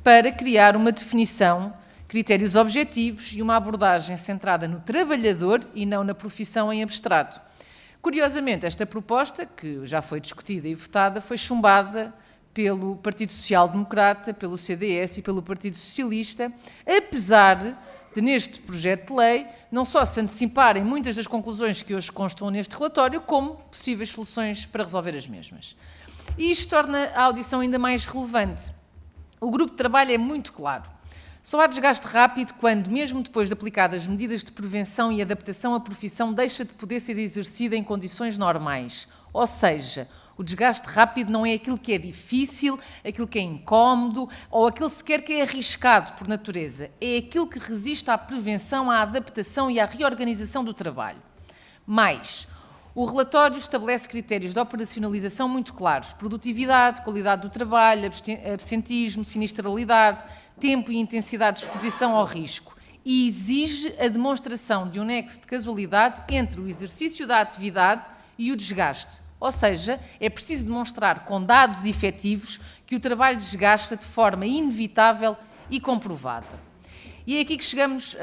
para criar uma definição, critérios objetivos e uma abordagem centrada no trabalhador e não na profissão em abstrato. Curiosamente, esta proposta, que já foi discutida e votada, foi chumbada pelo Partido Social Democrata, pelo CDS e pelo Partido Socialista, apesar de, neste projeto de lei, não só se anteciparem muitas das conclusões que hoje constam neste relatório, como possíveis soluções para resolver as mesmas. E isto torna a audição ainda mais relevante. O grupo de trabalho é muito claro. Só há desgaste rápido quando, mesmo depois de aplicadas medidas de prevenção e adaptação, a profissão deixa de poder ser exercida em condições normais. Ou seja, o desgaste rápido não é aquilo que é difícil, aquilo que é incómodo ou aquilo sequer que é arriscado por natureza. É aquilo que resiste à prevenção, à adaptação e à reorganização do trabalho. Mais, o relatório estabelece critérios de operacionalização muito claros: produtividade, qualidade do trabalho, absentismo, sinistralidade, tempo e intensidade de exposição ao risco, e exige a demonstração de um nexo de casualidade entre o exercício da atividade e o desgaste. Ou seja, é preciso demonstrar com dados efetivos que o trabalho desgasta de forma inevitável e comprovada. E é aqui que chegamos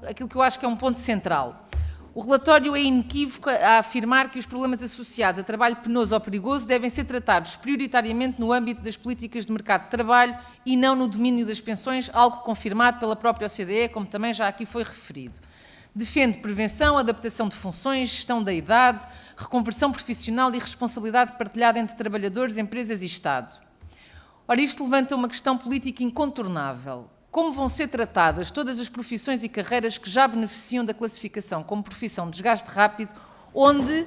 àquilo que eu acho que é um ponto central. O relatório é inequívoco a afirmar que os problemas associados a trabalho penoso ou perigoso devem ser tratados prioritariamente no âmbito das políticas de mercado de trabalho e não no domínio das pensões, algo confirmado pela própria OCDE, como também já aqui foi referido. Defende prevenção, adaptação de funções, gestão da idade, reconversão profissional e responsabilidade partilhada entre trabalhadores, empresas e Estado. Ora, isto levanta uma questão política incontornável. Como vão ser tratadas todas as profissões e carreiras que já beneficiam da classificação como profissão de desgaste rápido, onde,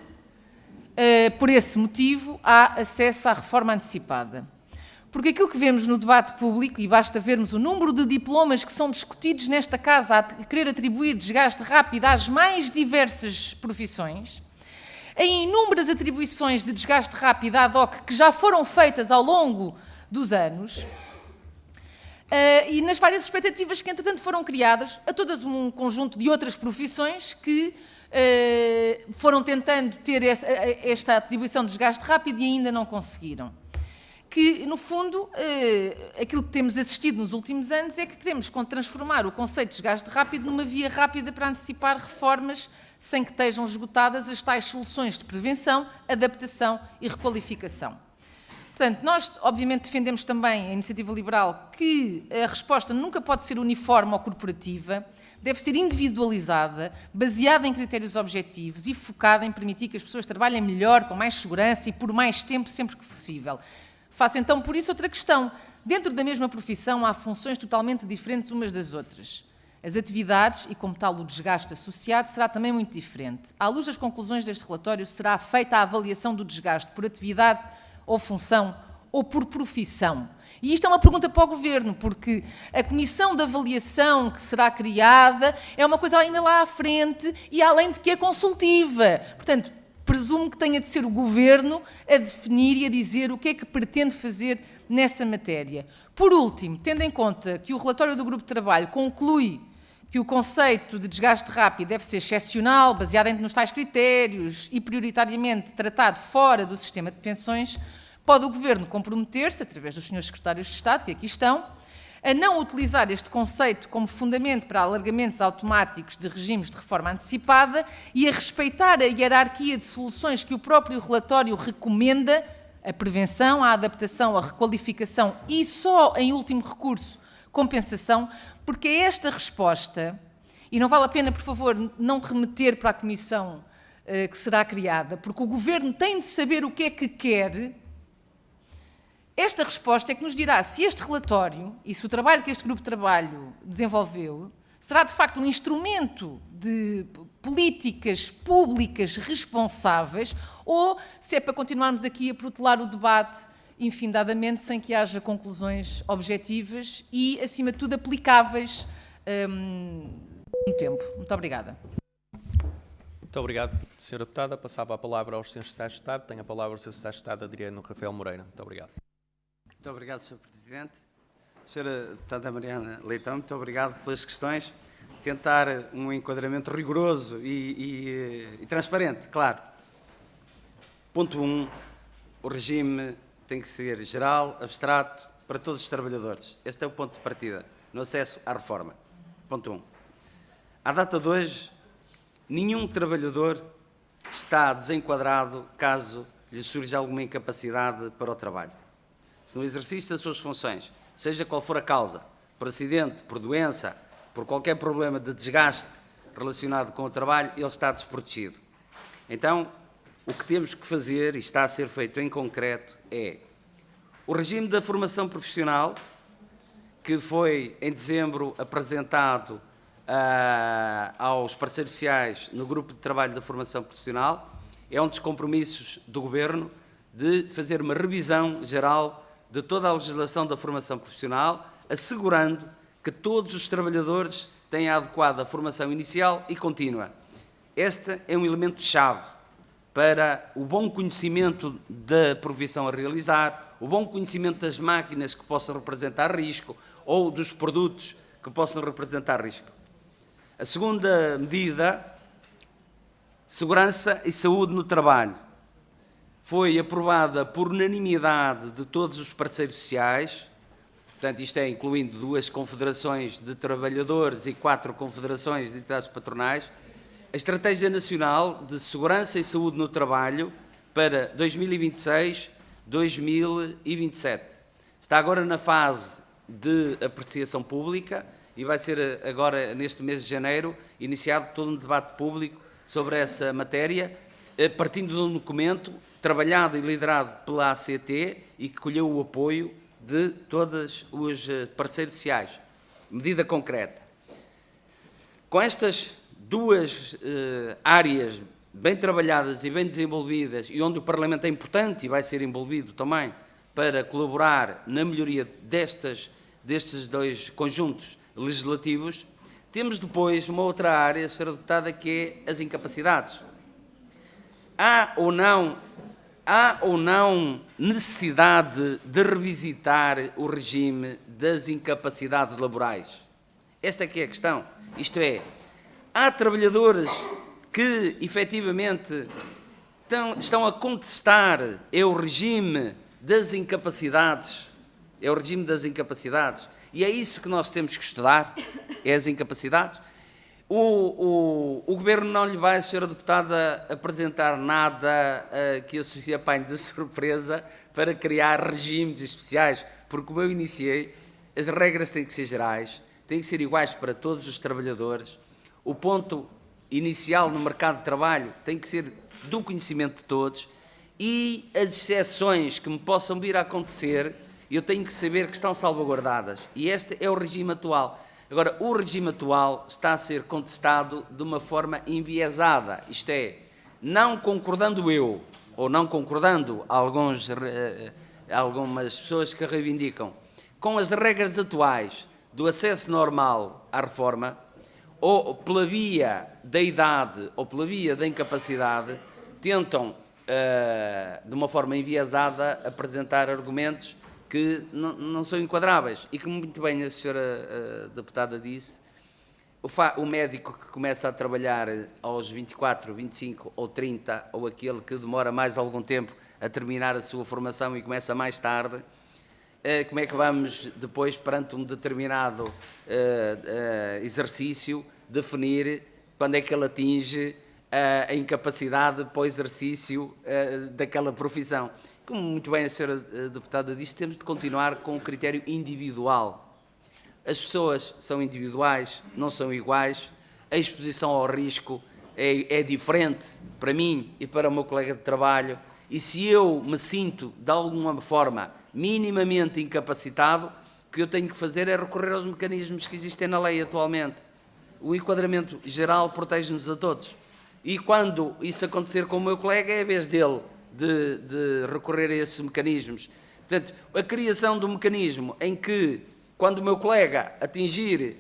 por esse motivo, há acesso à reforma antecipada? Porque aquilo que vemos no debate público, e basta vermos o número de diplomas que são discutidos nesta casa a querer atribuir desgaste rápido às mais diversas profissões, em inúmeras atribuições de desgaste rápido ad hoc que já foram feitas ao longo dos anos, e nas várias expectativas que, entretanto, foram criadas a todas um conjunto de outras profissões que foram tentando ter esta atribuição de desgaste rápido e ainda não conseguiram. Que, no fundo, aquilo que temos assistido nos últimos anos é que queremos transformar o conceito de desgaste rápido numa via rápida para antecipar reformas sem que estejam esgotadas as tais soluções de prevenção, adaptação e requalificação. Portanto, nós, obviamente, defendemos também a Iniciativa Liberal que a resposta nunca pode ser uniforme ou corporativa, deve ser individualizada, baseada em critérios objetivos e focada em permitir que as pessoas trabalhem melhor, com mais segurança e por mais tempo, sempre que possível. Faço então, por isso, outra questão. Dentro da mesma profissão há funções totalmente diferentes umas das outras. As atividades e, como tal, o desgaste associado será também muito diferente. À luz das conclusões deste relatório, será feita a avaliação do desgaste por atividade ou função ou por profissão. E isto é uma pergunta para o Governo, porque a comissão de avaliação que será criada é uma coisa ainda lá à frente e além de que é consultiva. Portanto, presumo que tenha de ser o Governo a definir e a dizer o que é que pretende fazer nessa matéria. Por último, tendo em conta que o relatório do Grupo de Trabalho conclui que o conceito de desgaste rápido deve ser excepcional, baseado nos tais critérios e prioritariamente tratado fora do sistema de pensões, pode o Governo comprometer-se, através dos senhores secretários de Estado, que aqui estão, a não utilizar este conceito como fundamento para alargamentos automáticos de regimes de reforma antecipada e a respeitar a hierarquia de soluções que o próprio relatório recomenda a prevenção, a adaptação, a requalificação e só, em último recurso, compensação, porque é esta resposta, e não vale a pena, por favor, não remeter para a comissão que será criada, porque o Governo tem de saber o que é que quer. Esta resposta é que nos dirá se este relatório e se o trabalho que este grupo de trabalho desenvolveu será, de facto, um instrumento de políticas públicas responsáveis ou se é para continuarmos aqui a protelar o debate infindadamente sem que haja conclusões objetivas e, acima de tudo, aplicáveis no tempo. Muito obrigada. Muito obrigado, Sra. Deputada. Passava a palavra aos Srs. Secretários de Estado. Tem a palavra o Sr. Secretário de Estado Adriano Rafael Moreira. Muito obrigado. Muito obrigado, Sr. Presidente. Sra. Deputada Mariana Leitão, muito obrigado pelas questões. Tentar um enquadramento rigoroso e transparente, claro. Ponto 1. O regime tem que ser geral, abstrato, para todos os trabalhadores. Este é o ponto de partida no acesso à reforma. Ponto 1. À data de hoje, nenhum trabalhador está desenquadrado caso lhe surja alguma incapacidade para o trabalho. Se no exercício das suas funções, seja qual for a causa, por acidente, por doença, por qualquer problema de desgaste relacionado com o trabalho, ele está desprotegido. Então, o que temos que fazer, e está a ser feito em concreto, é o regime da formação profissional, que foi em dezembro apresentado aos parceiros sociais no grupo de trabalho da formação profissional, é um dos compromissos do Governo de fazer uma revisão geral de toda a legislação da formação profissional, assegurando que todos os trabalhadores têm a adequada formação inicial e contínua. Este é um elemento-chave para o bom conhecimento da profissão a realizar, o bom conhecimento das máquinas que possam representar risco ou dos produtos que possam representar risco. A segunda medida, segurança e saúde no trabalho, foi aprovada por unanimidade de todos os parceiros sociais, portanto isto é incluindo 2 confederações de trabalhadores e 4 confederações de entidades patronais, a Estratégia Nacional de Segurança e Saúde no Trabalho para 2026-2027. Está agora na fase de apreciação pública e vai ser agora, neste mês de janeiro, iniciado todo um debate público sobre essa matéria, partindo de um documento trabalhado e liderado pela ACT e que colheu o apoio de todos os parceiros sociais. Medida concreta. Com estas 2 áreas bem trabalhadas e bem desenvolvidas e onde o Parlamento é importante e vai ser envolvido também para colaborar na melhoria destes 2 conjuntos legislativos, temos depois uma outra área, Sra. Deputada, que é as incapacidades. Há ou não necessidade de revisitar o regime das incapacidades laborais? Esta é que é a questão. Isto é, há trabalhadores que, efetivamente, estão a contestar o regime das incapacidades. É o regime das incapacidades. E é isso que nós temos que estudar, é as incapacidades. O Governo não lhe vai, Sra. Deputada, apresentar nada que a apanhe de surpresa para criar regimes especiais, porque, como eu iniciei, as regras têm que ser gerais, têm que ser iguais para todos os trabalhadores. O ponto inicial no mercado de trabalho tem que ser do conhecimento de todos e as exceções que me possam vir a acontecer, eu tenho que saber que estão salvaguardadas. E este é o regime atual. Agora, o regime atual está a ser contestado de uma forma enviesada. Isto é, não concordando eu, ou não concordando algumas pessoas que reivindicam, com as regras atuais do acesso normal à reforma, ou pela via da idade ou pela via da incapacidade, tentam, de uma forma enviesada, apresentar argumentos que não são enquadráveis e que, muito bem a Sra. Deputada disse, o médico que começa a trabalhar aos 24, 25 ou 30, ou aquele que demora mais algum tempo a terminar a sua formação e começa mais tarde, como é que vamos depois, perante um determinado exercício, definir quando é que ele atinge a incapacidade para o exercício daquela profissão? como muito bem a senhora deputada disse, temos de continuar com o critério individual. As pessoas são individuais, não são iguais, a exposição ao risco é diferente para mim e para o meu colega de trabalho, e se eu me sinto, de alguma forma, minimamente incapacitado, o que eu tenho que fazer é recorrer aos mecanismos que existem na lei atualmente. O enquadramento geral protege-nos a todos. E quando isso acontecer com o meu colega, é a vez dele de recorrer a esses mecanismos. Portanto, a criação de um mecanismo em que, quando o meu colega atingir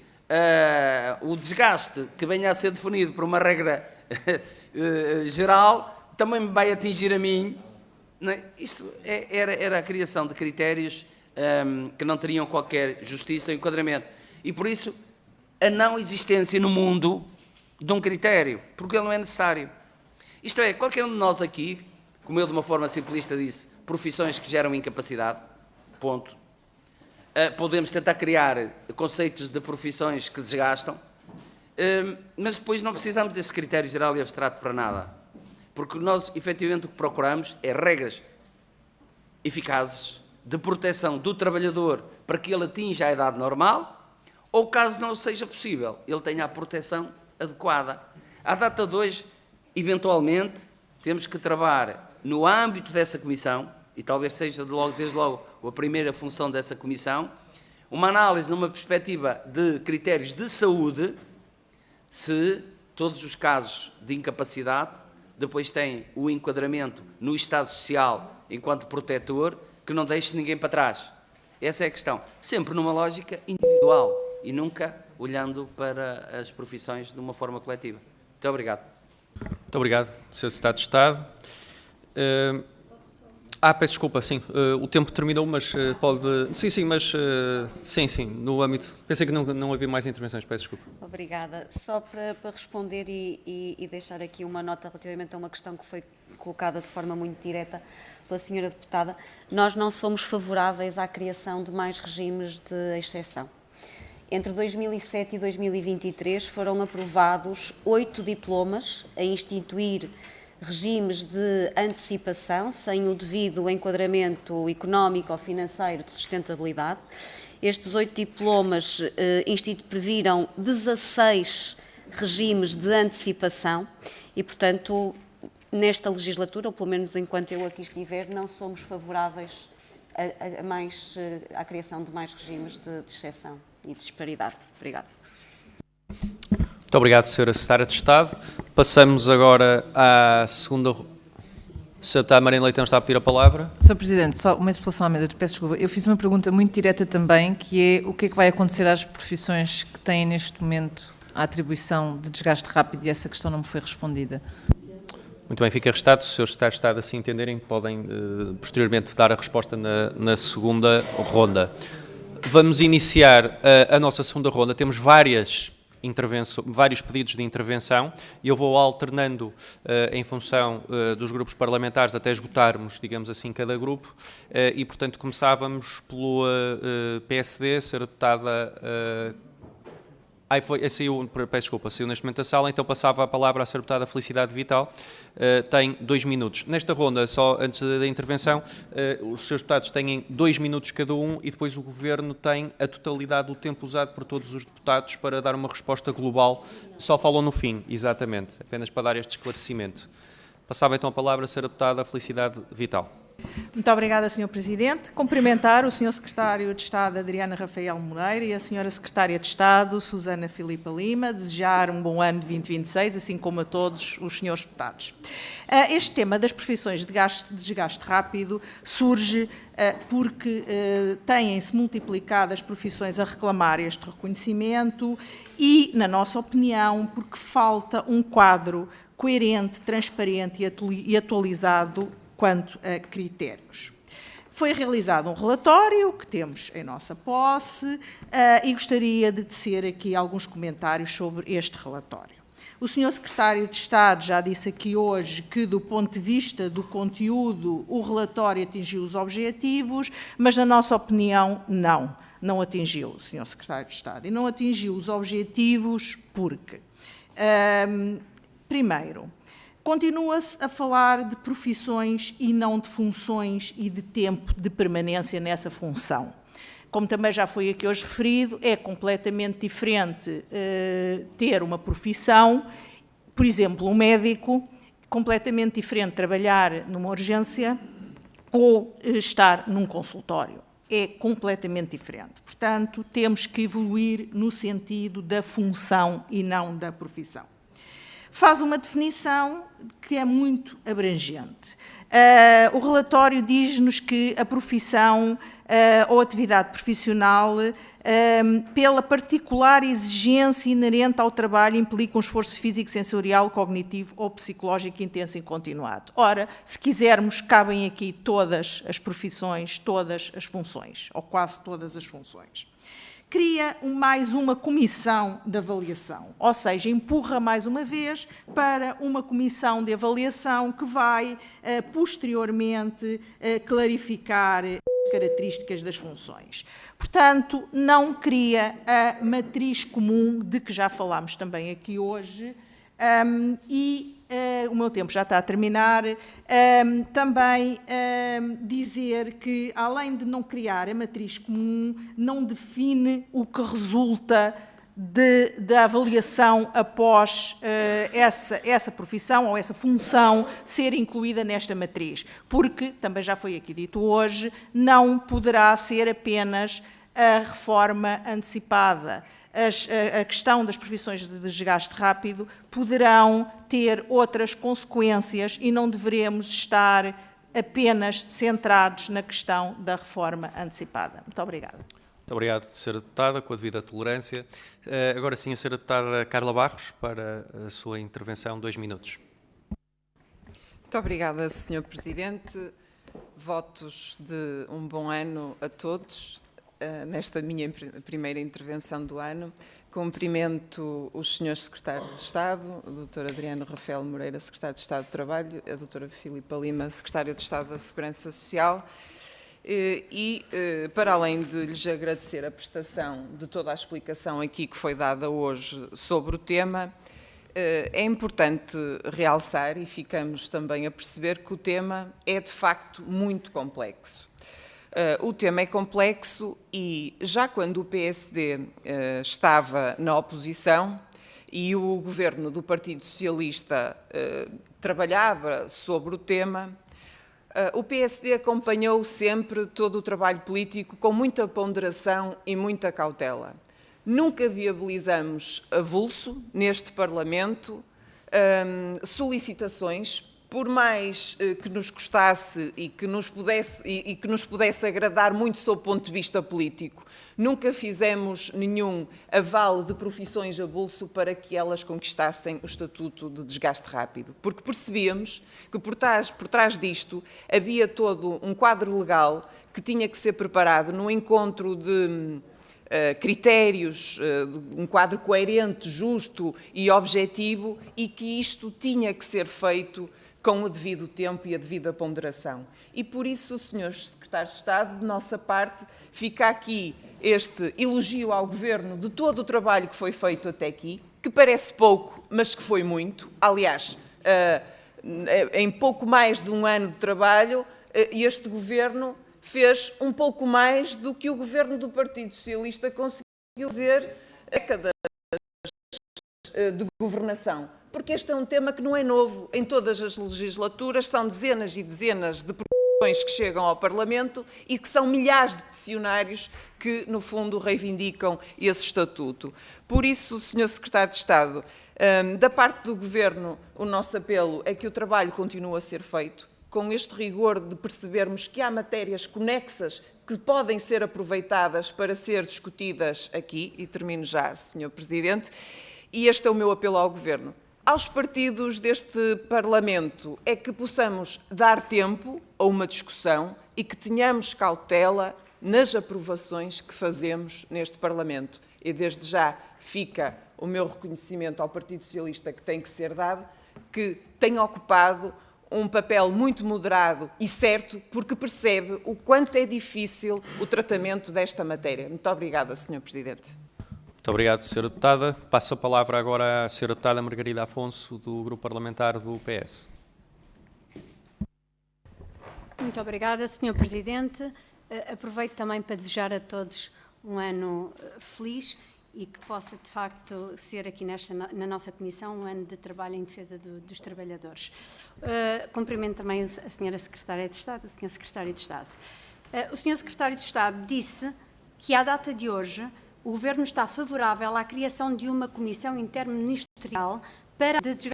o desgaste que venha a ser definido por uma regra geral, também me vai atingir a mim. Não é? Isso era a criação de critérios que não teriam qualquer justiça ou enquadramento. E, por isso, a não existência no mundo de um critério, porque ele não é necessário. Isto é, qualquer um de nós aqui, como eu de uma forma simplista disse, profissões que geram incapacidade, ponto. Podemos tentar criar conceitos de profissões que desgastam, mas depois não precisamos desse critério geral e abstrato para nada. Porque nós, efetivamente, o que procuramos é regras eficazes de proteção do trabalhador para que ele atinja a idade normal, ou caso não seja possível, ele tenha a proteção adequada. À data de hoje, eventualmente, temos que trabalhar no âmbito dessa comissão, e talvez seja desde logo a primeira função dessa comissão, uma análise numa perspectiva de critérios de saúde, se todos os casos de incapacidade depois têm o enquadramento no Estado Social enquanto protetor, que não deixe ninguém para trás. Essa é a questão. Sempre numa lógica individual e nunca olhando para as profissões de uma forma coletiva. Muito obrigado. Muito obrigado, Sr. Secretário de Estado. Peço desculpa, sim, o tempo terminou, mas pode... Sim, mas... sim, no âmbito... Pensei que não havia mais intervenções, peço desculpa. Obrigada. Só para responder e deixar aqui uma nota relativamente a uma questão que foi colocada de forma muito direta pela senhora deputada, nós não somos favoráveis à criação de mais regimes de exceção. Entre 2007 e 2023 foram aprovados 8 diplomas a instituir regimes de antecipação sem o devido enquadramento económico ou financeiro de sustentabilidade. Estes 8 diplomas previram 16 regimes de antecipação e, portanto, nesta legislatura, ou pelo menos enquanto eu aqui estiver, não somos favoráveis à criação de mais regimes de exceção e de disparidade. Obrigada. Muito obrigado, Sra. Secretária de Estado. Passamos agora à segunda... Sra. Deputada Mariana Leitão está a pedir a palavra. Sr. Presidente, só uma interpelação à mesa, peço desculpa. Eu fiz uma pergunta muito direta também, que é o que é que vai acontecer às profissões que têm neste momento a atribuição de desgaste rápido, e essa questão não me foi respondida. Muito bem, fica registado. Se os Secretários de Estado assim entenderem, podem posteriormente dar a resposta na segunda ronda. Vamos iniciar a nossa segunda ronda. Temos vários pedidos de intervenção e eu vou alternando em função dos grupos parlamentares até esgotarmos, digamos assim, cada grupo e, portanto, começávamos pelo PSD, Sra. Deputada... saiu neste momento da sala, então passava a palavra à Sra. Deputada Felicidade Vital, tem 2 minutos. Nesta ronda, só antes da intervenção, os seus deputados têm 2 minutos cada um e depois o Governo tem a totalidade do tempo usado por todos os deputados para dar uma resposta global. Só falam no fim, exatamente, apenas para dar este esclarecimento. Passava então a palavra à Sra. Deputada Felicidade Vital. Muito obrigada, Sr. Presidente. Cumprimentar o Sr. Secretário de Estado, Adriana Rafael Moreira, e a Sra. Secretária de Estado, Susana Filipa Lima, desejar um bom ano de 2026, assim como a todos os senhores deputados. Este tema das profissões de desgaste rápido surge porque têm-se multiplicado as profissões a reclamar este reconhecimento e, na nossa opinião, porque falta um quadro coerente, transparente e atualizado quanto a critérios. Foi realizado um relatório que temos em nossa posse e gostaria de tecer aqui alguns comentários sobre este relatório. O Sr. Secretário de Estado já disse aqui hoje que, do ponto de vista do conteúdo, o relatório atingiu os objetivos, mas, na nossa opinião, não atingiu, Sr. Secretário de Estado. E não atingiu os objetivos porque, primeiro, Continua-se a falar de profissões e não de funções e de tempo de permanência nessa função. Como também já foi aqui hoje referido, é completamente diferente ter uma profissão, por exemplo, um médico, completamente diferente trabalhar numa urgência ou estar num consultório. É completamente diferente. Portanto, temos que evoluir no sentido da função e não da profissão. Faz uma definição que é muito abrangente. O relatório diz-nos que a profissão ou atividade profissional, pela particular exigência inerente ao trabalho, implica um esforço físico, sensorial, cognitivo ou psicológico intenso e continuado. Ora, se quisermos, cabem aqui todas as profissões, todas as funções, ou quase todas as funções. Cria mais uma comissão de avaliação, ou seja, empurra mais uma vez para uma comissão de avaliação que vai, posteriormente, clarificar as características das funções. Portanto, não cria a matriz comum de que já falámos também aqui hoje o meu tempo já está a terminar, também dizer que, além de não criar a matriz comum, não define o que resulta da avaliação após essa profissão ou essa função ser incluída nesta matriz, porque, também já foi aqui dito hoje, não poderá ser apenas a reforma antecipada. A questão das profissões de desgaste rápido poderão ter outras consequências e não deveremos estar apenas centrados na questão da reforma antecipada. Muito obrigada. Muito obrigado, Sra. Deputada, com a devida tolerância. Agora sim, a Sra. Deputada Carla Barros, para a sua intervenção, 2 minutos. Muito obrigada, Sr. Presidente. Votos de um bom ano a todos. Nesta minha primeira intervenção do ano, cumprimento os senhores secretários de Estado, o Dr. Adriano Rafael Moreira, secretário de Estado do Trabalho, a Dra. Filipa Lima, secretária de Estado da Segurança Social, e para além de lhes agradecer a prestação de toda a explicação aqui que foi dada hoje sobre o tema, é importante realçar, e ficamos também a perceber, que o tema é de facto muito complexo. O tema é complexo e, já quando o PSD estava na oposição e o governo do Partido Socialista trabalhava sobre o tema, o PSD acompanhou sempre todo o trabalho político com muita ponderação e muita cautela. Nunca viabilizamos avulso neste Parlamento solicitações, por mais que nos custasse e que nos pudesse agradar muito sob o ponto de vista político, nunca fizemos nenhum aval de profissões a bolso para que elas conquistassem o estatuto de desgaste rápido, porque percebíamos que por trás disto havia todo um quadro legal que tinha que ser preparado no encontro de critérios, um quadro coerente, justo e objetivo, e que isto tinha que ser feito com o devido tempo e a devida ponderação. E por isso, senhores secretários de Estado, de nossa parte, fica aqui este elogio ao Governo de todo o trabalho que foi feito até aqui, que parece pouco, mas que foi muito. Aliás, em pouco mais de um ano de trabalho, este Governo fez um pouco mais do que o Governo do Partido Socialista conseguiu fazer décadas de governação. Porque este é um tema que não é novo. Em todas as legislaturas são dezenas e dezenas de proposições que chegam ao Parlamento e que são milhares de peticionários que, no fundo, reivindicam esse estatuto. Por isso, Sr. Secretário de Estado, da parte do Governo, o nosso apelo é que o trabalho continue a ser feito, com este rigor de percebermos que há matérias conexas que podem ser aproveitadas para ser discutidas aqui, e termino já, Sr. Presidente, e este é o meu apelo ao Governo. Aos partidos deste Parlamento é que possamos dar tempo a uma discussão e que tenhamos cautela nas aprovações que fazemos neste Parlamento. E desde já fica o meu reconhecimento ao Partido Socialista, que tem que ser dado, que tem ocupado um papel muito moderado e certo, porque percebe o quanto é difícil o tratamento desta matéria. Muito obrigada, Sr. Presidente. Muito obrigado, Sra. Deputada. Passo a palavra agora à Sra. Deputada Margarida Afonso, do Grupo Parlamentar do PS. Muito obrigada, Sr. Presidente. Aproveito também para desejar a todos um ano feliz e que possa, de facto, ser aqui na nossa Comissão um ano de trabalho em defesa dos trabalhadores. Cumprimento também a Sra. Secretária de Estado, a Sr. Secretário de Estado. O Sr. Secretário de Estado disse que, à data de hoje, o Governo está favorável à criação de uma comissão interministerial para de desgaste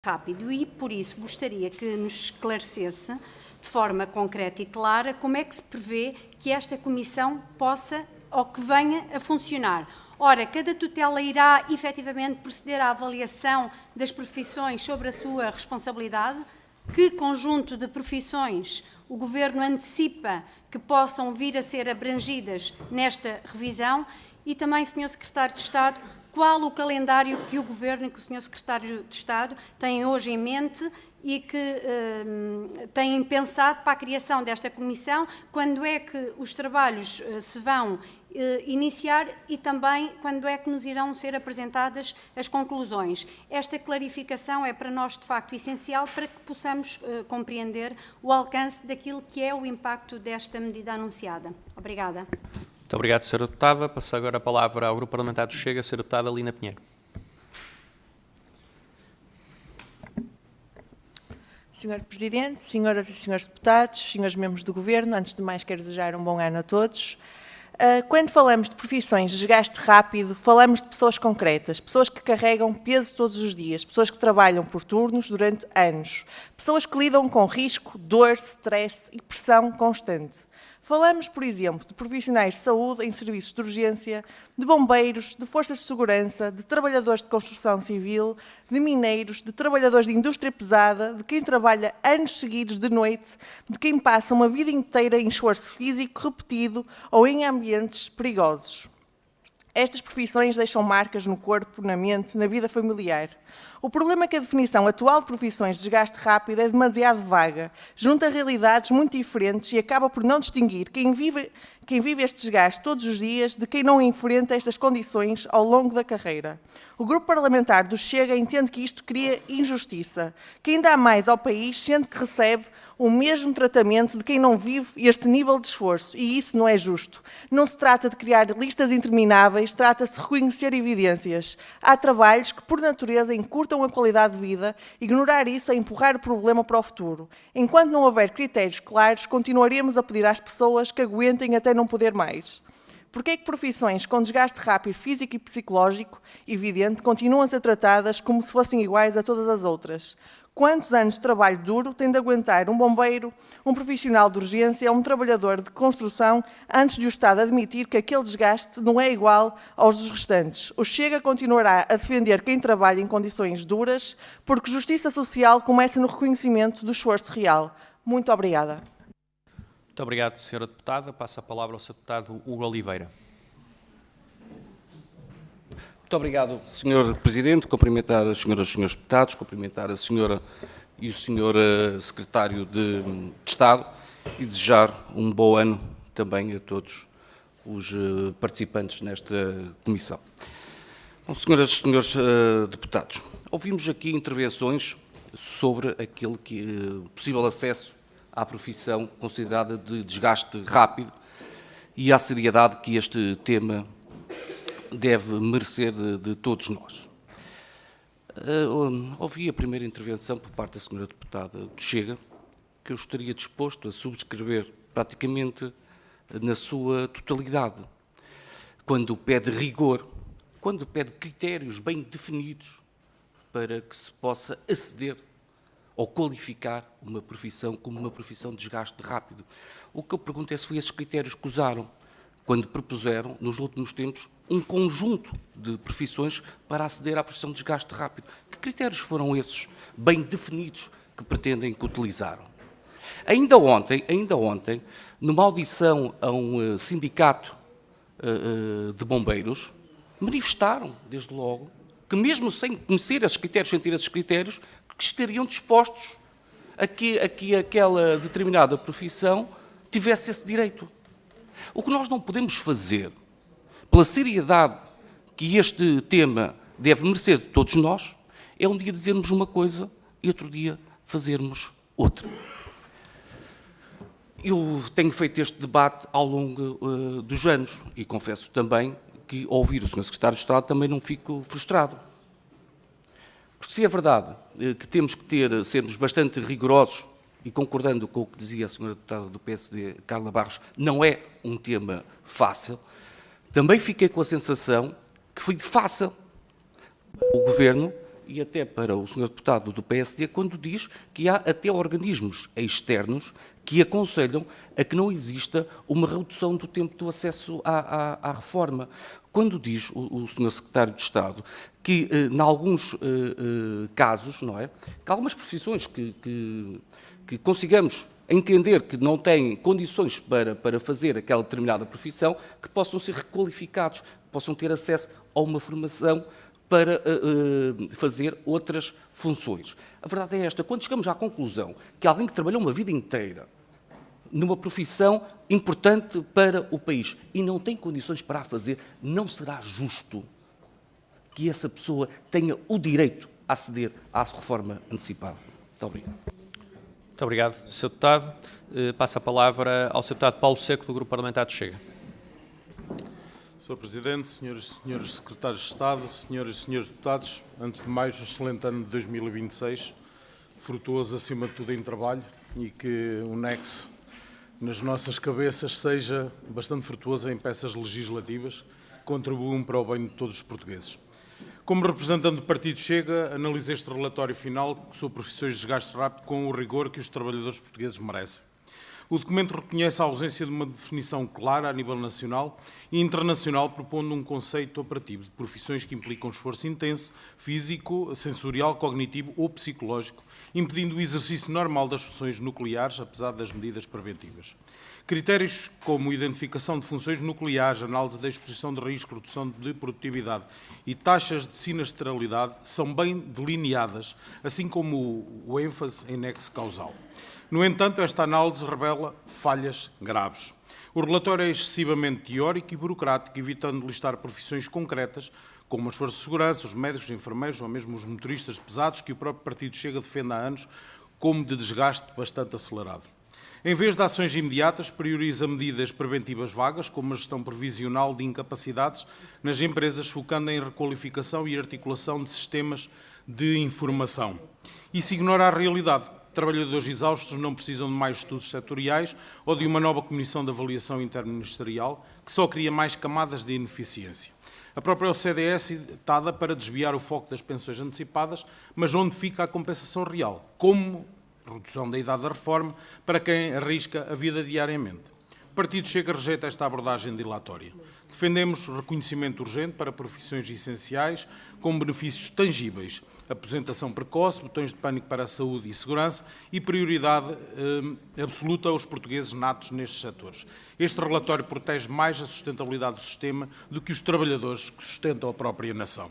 rápido e, por isso, gostaria que nos esclarecesse, de forma concreta e clara, como é que se prevê que esta comissão possa ou que venha a funcionar. Ora, cada tutela irá efetivamente proceder à avaliação das profissões sobre a sua responsabilidade? Que conjunto de profissões o Governo antecipa que possam vir a ser abrangidas nesta revisão? E também, Sr. Secretário de Estado, qual o calendário que o Governo e que o Sr. Secretário de Estado têm hoje em mente e que têm pensado para a criação desta comissão? Quando é que os trabalhos se vão iniciar e também quando é que nos irão ser apresentadas as conclusões? Esta clarificação é para nós, de facto, essencial para que possamos compreender o alcance daquilo que é o impacto desta medida anunciada. Obrigada. Muito obrigado, Sra. Deputada. Passo agora a palavra ao Grupo Parlamentar do Chega, Sra. Deputada Lina Pinheiro. Sr. Presidente, senhoras e senhores deputados, senhores membros do Governo, antes de mais quero desejar um bom ano a todos. Quando falamos de profissões de desgaste rápido, falamos de pessoas concretas, pessoas que carregam peso todos os dias, pessoas que trabalham por turnos durante anos, pessoas que lidam com risco, dor, stress e pressão constante. Falamos, por exemplo, de profissionais de saúde em serviços de urgência, de bombeiros, de forças de segurança, de trabalhadores de construção civil, de mineiros, de trabalhadores de indústria pesada, de quem trabalha anos seguidos de noite, de quem passa uma vida inteira em esforço físico repetido ou em ambientes perigosos. Estas profissões deixam marcas no corpo, na mente, na vida familiar. O problema é que a definição atual de profissões de desgaste rápido é demasiado vaga, junta realidades muito diferentes e acaba por não distinguir quem vive este desgaste todos os dias de quem não enfrenta estas condições ao longo da carreira. O Grupo Parlamentar do Chega entende que isto cria injustiça. Quem dá mais ao país sente que recebe o mesmo tratamento de quem não vive este nível de esforço, e isso não é justo. Não se trata de criar listas intermináveis, trata-se de reconhecer evidências. Há trabalhos que, por natureza, encurtam a qualidade de vida, ignorar isso é empurrar o problema para o futuro. Enquanto não houver critérios claros, continuaremos a pedir às pessoas que aguentem até não poder mais. Porquê é que profissões com desgaste rápido físico e psicológico, evidente, continuam a ser tratadas como se fossem iguais a todas as outras? Quantos anos de trabalho duro tem de aguentar um bombeiro, um profissional de urgência ou um trabalhador de construção antes de o Estado admitir que aquele desgaste não é igual aos dos restantes? O Chega continuará a defender quem trabalha em condições duras, porque justiça social começa no reconhecimento do esforço real. Muito obrigada. Muito obrigado, Sra. Deputada. Passo a palavra ao Sr. Deputado Hugo Oliveira. Muito obrigado, Sr. Presidente. Cumprimentar as senhoras e os senhores deputados, cumprimentar a senhora e o Sr. Secretário de Estado e desejar um bom ano também a todos os participantes nesta comissão. Bom, senhoras e senhores deputados, ouvimos aqui intervenções sobre aquele possível acesso à profissão considerada de desgaste rápido e à seriedade que este tema deve merecer de todos nós. Ouvi a primeira intervenção por parte da senhora deputada do Chega, que eu estaria disposto a subscrever praticamente na sua totalidade, quando pede rigor, quando pede critérios bem definidos para que se possa aceder ou qualificar uma profissão como uma profissão de desgaste rápido. O que eu pergunto é se foi esses critérios que usaram quando propuseram, nos últimos tempos, um conjunto de profissões para aceder à profissão de desgaste rápido. Que critérios foram esses, bem definidos, que pretendem que utilizaram? Ainda ontem, numa audição a um sindicato de bombeiros, manifestaram, desde logo, que mesmo sem conhecer esses critérios, sem ter esses critérios, que estariam dispostos a que aquela determinada profissão tivesse esse direito. O que nós não podemos fazer, pela seriedade que este tema deve merecer de todos nós, é um dia dizermos uma coisa e outro dia fazermos outra. Eu tenho feito este debate ao longo dos anos e confesso também que, ao ouvir o Sr. Secretário de Estado, também não fico frustrado. Porque se é verdade que temos que sermos bastante rigorosos, e concordando com o que dizia a Sra. Deputada do PSD, Carla Barros, não é um tema fácil, também fiquei com a sensação que foi fácil o Governo e até para o Sr. Deputado do PSD, quando diz que há até organismos externos que aconselham a que não exista uma redução do tempo do acesso à reforma. Quando diz o Sr. Secretário de Estado que, em alguns casos, não é, que algumas profissões que consigamos entender que não têm condições para fazer aquela determinada profissão, que possam ser requalificados, possam ter acesso a uma formação para fazer outras funções. A verdade é esta, quando chegamos à conclusão que alguém que trabalhou uma vida inteira numa profissão importante para o país e não tem condições para a fazer, não será justo que essa pessoa tenha o direito a aceder à reforma antecipada. Muito obrigado. Muito obrigado, Sr. Deputado. Passo a palavra ao Sr. Deputado Paulo Seco, do Grupo Parlamentar do Chega. Sr. Presidente, senhores e senhores Secretários de Estado, senhoras e senhores deputados, antes de mais, um excelente ano de 2026, frutuoso acima de tudo em trabalho e que o nexo nas nossas cabeças seja bastante frutuoso em peças legislativas que contribuam para o bem de todos os portugueses. Como representante do Partido Chega, analisei este relatório final sobre profissões de desgaste rápido com o rigor que os trabalhadores portugueses merecem. O documento reconhece a ausência de uma definição clara a nível nacional e internacional, propondo um conceito operativo de profissões que implicam esforço intenso, físico, sensorial, cognitivo ou psicológico, impedindo o exercício normal das funções nucleares, apesar das medidas preventivas. Critérios como identificação de funções nucleares, análise da exposição de risco, redução de produtividade e taxas de sinistralidade são bem delineadas, assim como o ênfase em nexo causal. No entanto, esta análise revela falhas graves. O relatório é excessivamente teórico e burocrático, evitando listar profissões concretas, como as forças de segurança, os médicos, os enfermeiros ou mesmo os motoristas pesados, que o próprio Partido Chega defende há anos, como de desgaste bastante acelerado. Em vez de ações imediatas, prioriza medidas preventivas vagas, como a gestão previsional de incapacidades nas empresas, focando em requalificação e articulação de sistemas de informação. Isso ignora a realidade. Trabalhadores exaustos não precisam de mais estudos setoriais ou de uma nova comissão de avaliação interministerial, que só cria mais camadas de ineficiência. A própria OCDE é citada para desviar o foco das pensões antecipadas, mas onde fica a compensação real? Como redução da idade da reforma para quem arrisca a vida diariamente. O Partido Chega rejeita esta abordagem dilatória. Defendemos reconhecimento urgente para profissões essenciais com benefícios tangíveis, aposentação precoce, botões de pânico para a saúde e segurança e prioridade absoluta aos portugueses natos nestes setores. Este relatório protege mais a sustentabilidade do sistema do que os trabalhadores que sustentam a própria nação.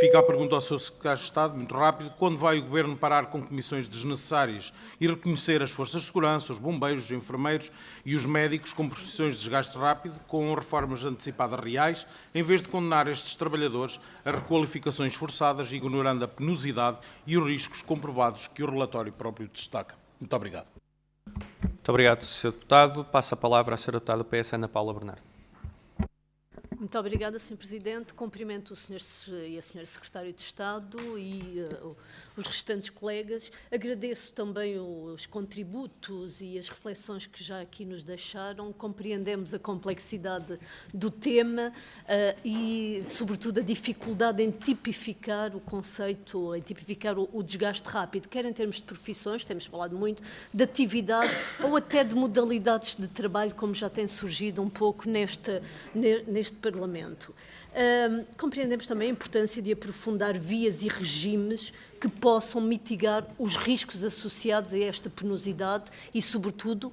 Fica a pergunta ao Sr. Secretário de Estado, muito rápido, quando vai o Governo parar com comissões desnecessárias e reconhecer as forças de segurança, os bombeiros, os enfermeiros e os médicos com profissões de desgaste rápido, com reformas antecipadas reais, em vez de condenar estes trabalhadores a requalificações forçadas, ignorando a penosidade e os riscos comprovados que o relatório próprio destaca. Muito obrigado. Muito obrigado, Sr. Deputado. Passo a palavra à Sra. Deputada do PS, Ana Paula Bernardo. Muito obrigada, Sr. Presidente. Cumprimento o Sr. e a Sra. Secretário de Estado e os restantes colegas. Agradeço também os contributos e as reflexões que já aqui nos deixaram. Compreendemos a complexidade do tema e, sobretudo, a dificuldade em tipificar o conceito, em tipificar o desgaste rápido, quer em termos de profissões, temos falado muito, de atividade ou até de modalidades de trabalho, como já tem surgido um pouco neste Parlamento. Compreendemos também a importância de aprofundar vias e regimes que possam mitigar os riscos associados a esta penosidade e, sobretudo,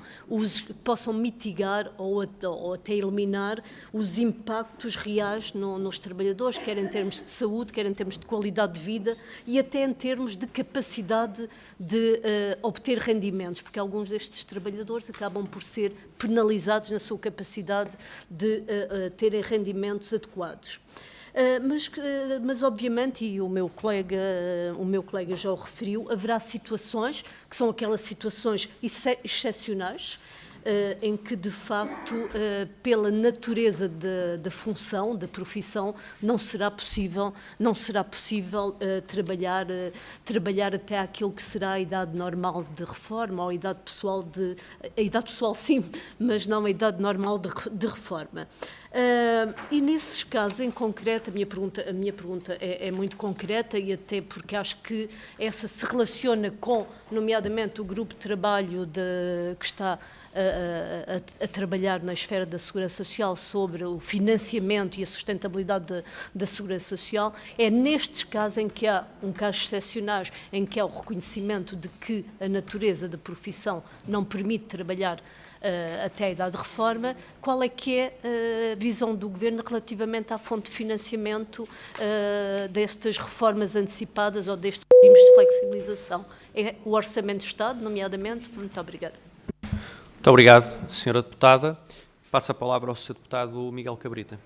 possam mitigar ou até eliminar os impactos reais nos trabalhadores, quer em termos de saúde, quer em termos de qualidade de vida e até em termos de capacidade de obter rendimentos, porque alguns destes trabalhadores acabam por ser penalizados na sua capacidade de terem rendimentos adequados. Mas obviamente, e o meu colega já o referiu, haverá situações que são aquelas situações excepcionais, em que, de facto, pela natureza da função, da profissão, não será possível trabalhar até aquilo que será a idade normal de reforma, ou a idade pessoal sim, mas não a idade normal de reforma. E nesses casos em concreto, a minha pergunta é muito concreta, e até porque acho que essa se relaciona com, nomeadamente, o grupo de trabalho que está a trabalhar na esfera da segurança social sobre o financiamento e a sustentabilidade da segurança social. É nestes casos em que há casos excepcionais, em que há o reconhecimento de que a natureza da profissão não permite trabalhar até a idade de reforma. Qual é que é a visão do Governo relativamente à fonte de financiamento destas reformas antecipadas ou destes regimes de flexibilização? É o Orçamento de Estado, nomeadamente? Muito obrigada. Muito obrigado, Sra. Deputada. Passo a palavra ao Sr. Deputado Miguel Cabrita.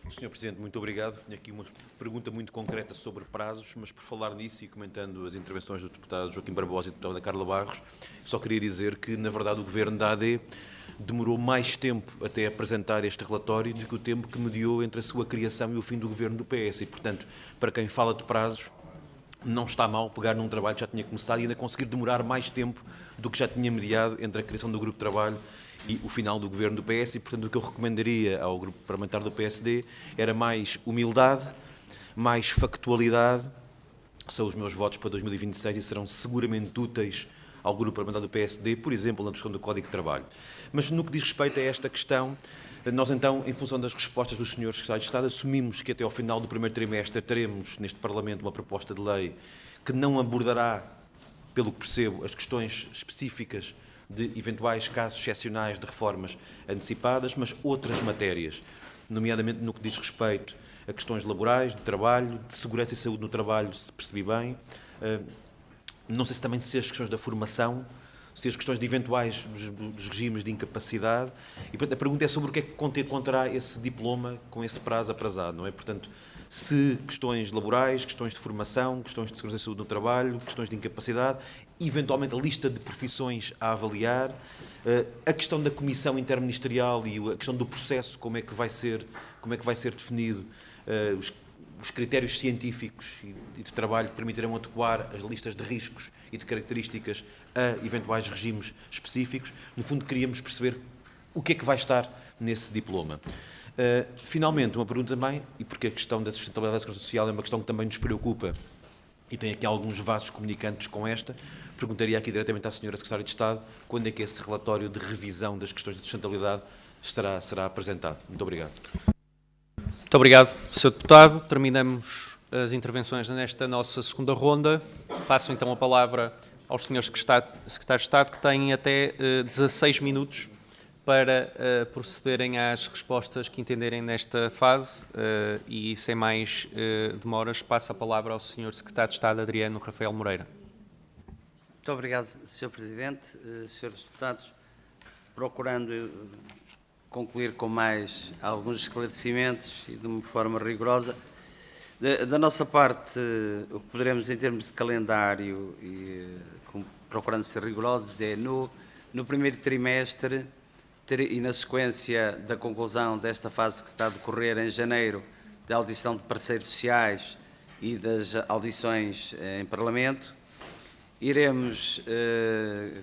Sr. Presidente, muito obrigado. Tenho aqui uma pergunta muito concreta sobre prazos, mas por falar nisso e comentando as intervenções do deputado Joaquim Barbosa e da deputada Carla Barros, só queria dizer que, na verdade, o Governo da AD demorou mais tempo até apresentar este relatório do que o tempo que mediou entre a sua criação e o fim do Governo do PS. E, portanto, para quem fala de prazos, não está mal pegar num trabalho que já tinha começado e ainda conseguir demorar mais tempo do que já tinha mediado entre a criação do grupo de trabalho e o final do Governo do PS. E, portanto, o que eu recomendaria ao grupo parlamentar do PSD era mais humildade, mais factualidade. São os meus votos para 2026 e serão seguramente úteis ao grupo parlamentar do PSD, por exemplo, na discussão do Código de Trabalho. Mas no que diz respeito a esta questão, nós então, em função das respostas dos senhores secretários de Estado, assumimos que até ao final do primeiro trimestre teremos neste Parlamento uma proposta de lei que não abordará, pelo que percebo, as questões específicas de eventuais casos excepcionais de reformas antecipadas, mas outras matérias, nomeadamente no que diz respeito a questões laborais, de trabalho, de segurança e saúde no trabalho, se percebi bem. Não sei se também se as questões da formação, se as questões de eventuais dos regimes de incapacidade. E, portanto, a pergunta é sobre o que é que conterá esse diploma com esse prazo aprazado, não é? Portanto, se questões laborais, questões de formação, questões de segurança e saúde no trabalho, questões de incapacidade, eventualmente a lista de profissões a avaliar, a questão da comissão interministerial e a questão do processo, como é que vai ser definido, os critérios científicos e de trabalho que permitirão adequar as listas de riscos e de características a eventuais regimes específicos. No fundo, queríamos perceber o que é que vai estar nesse diploma. Finalmente, uma pergunta também, e porque a questão da sustentabilidade da segurança social é uma questão que também nos preocupa e tem aqui alguns vasos comunicantes com esta, perguntaria aqui diretamente à Sra. Secretária de Estado quando é que esse relatório de revisão das questões de sustentabilidade será apresentado. Muito obrigado. Muito obrigado, Sr. Deputado. Terminamos as intervenções nesta nossa segunda ronda. Passo então a palavra aos Srs. Secretários de Estado, que têm até 16 minutos para procederem às respostas que entenderem nesta fase e, sem mais demoras, passo a palavra ao Sr. Secretário de Estado, Adriano Rafael Moreira. Muito obrigado, Sr. Presidente. Srs. Deputados, procurando concluir com mais alguns esclarecimentos e de uma forma rigorosa. Da nossa parte, o que poderemos, em termos de calendário, e procurando ser rigorosos, é no primeiro trimestre e na sequência da conclusão desta fase que está a decorrer em janeiro, da audição de parceiros sociais e das audições em Parlamento, iremos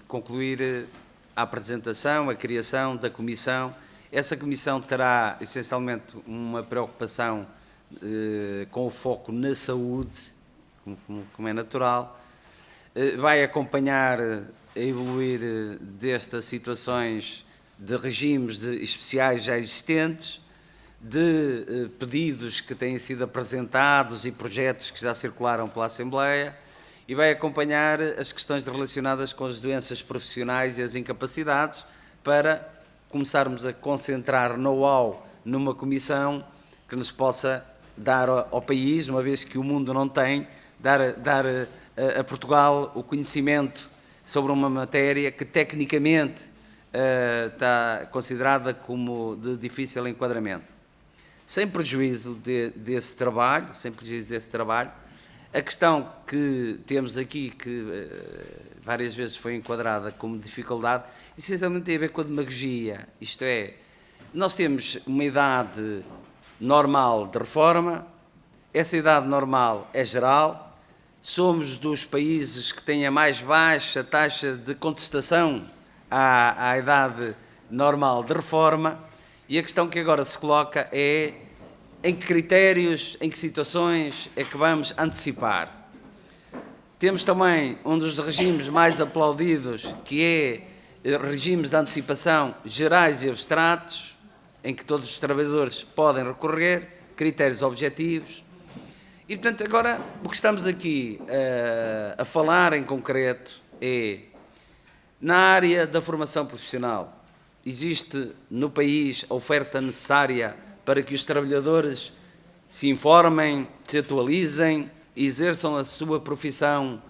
concluir a apresentação, a criação da comissão. Essa comissão terá, essencialmente, uma preocupação com o foco na saúde, como é natural. Vai acompanhar a evoluir destas situações de regimes especiais já existentes. de pedidos que têm sido apresentados e projetos que já circularam pela Assembleia e vai acompanhar as questões relacionadas com as doenças profissionais e as incapacidades para começarmos a concentrar know-how numa comissão que nos possa dar ao país, uma vez que o mundo não tem, dar a Portugal o conhecimento sobre uma matéria que tecnicamente está considerada como de difícil enquadramento. Sem prejuízo desse trabalho, a questão que temos aqui, que várias vezes foi enquadrada como dificuldade, essencialmente tem a ver com a demagogia, isto é, nós temos uma idade normal de reforma, essa idade normal é geral, somos dos países que têm a mais baixa taxa de contestação à idade normal de reforma, e a questão que agora se coloca é em que critérios, em que situações é que vamos antecipar. Temos também um dos regimes mais aplaudidos, que é regimes de antecipação gerais e abstratos, em que todos os trabalhadores podem recorrer, critérios objetivos. E, portanto, agora o que estamos aqui a falar em concreto é, na área da formação profissional, existe no país a oferta necessária para que os trabalhadores se informem, se atualizem, exerçam a sua profissão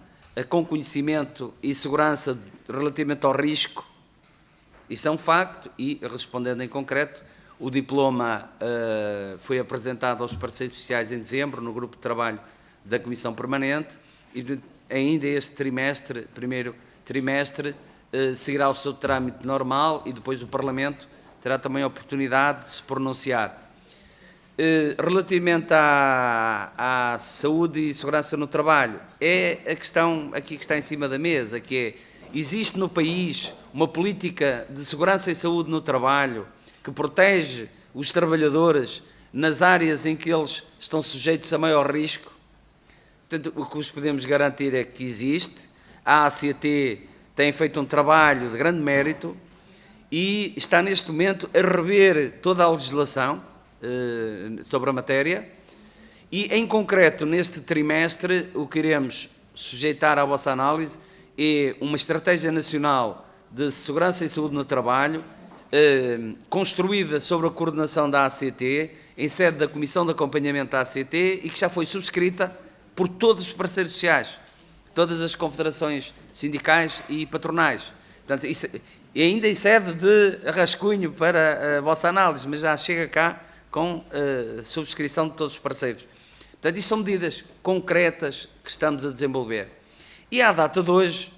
com conhecimento e segurança relativamente ao risco? Isso é um facto e, respondendo em concreto, o diploma foi apresentado aos parceiros sociais em dezembro, no grupo de trabalho da Comissão Permanente, e ainda este trimestre, primeiro trimestre, seguirá o seu trâmite normal e depois o Parlamento terá também a oportunidade de se pronunciar. Relativamente à saúde e segurança no trabalho, é a questão aqui que está em cima da mesa, que é, existe no país uma política de segurança e saúde no trabalho que protege os trabalhadores nas áreas em que eles estão sujeitos a maior risco? Portanto, o que vos podemos garantir é que existe. A ACT tem feito um trabalho de grande mérito e está neste momento a rever toda a legislação sobre a matéria e, em concreto, neste trimestre, o que iremos sujeitar à vossa análise é uma estratégia nacional de segurança e saúde no trabalho, construída sobre a coordenação da ACT, em sede da Comissão de Acompanhamento da ACT e que já foi subscrita por todos os parceiros sociais, todas as confederações sindicais e patronais. Portanto, isso, ainda em sede de rascunho para a vossa análise, mas já chega cá com subscrição de todos os parceiros. Portanto, isto são medidas concretas que estamos a desenvolver. E à data de hoje,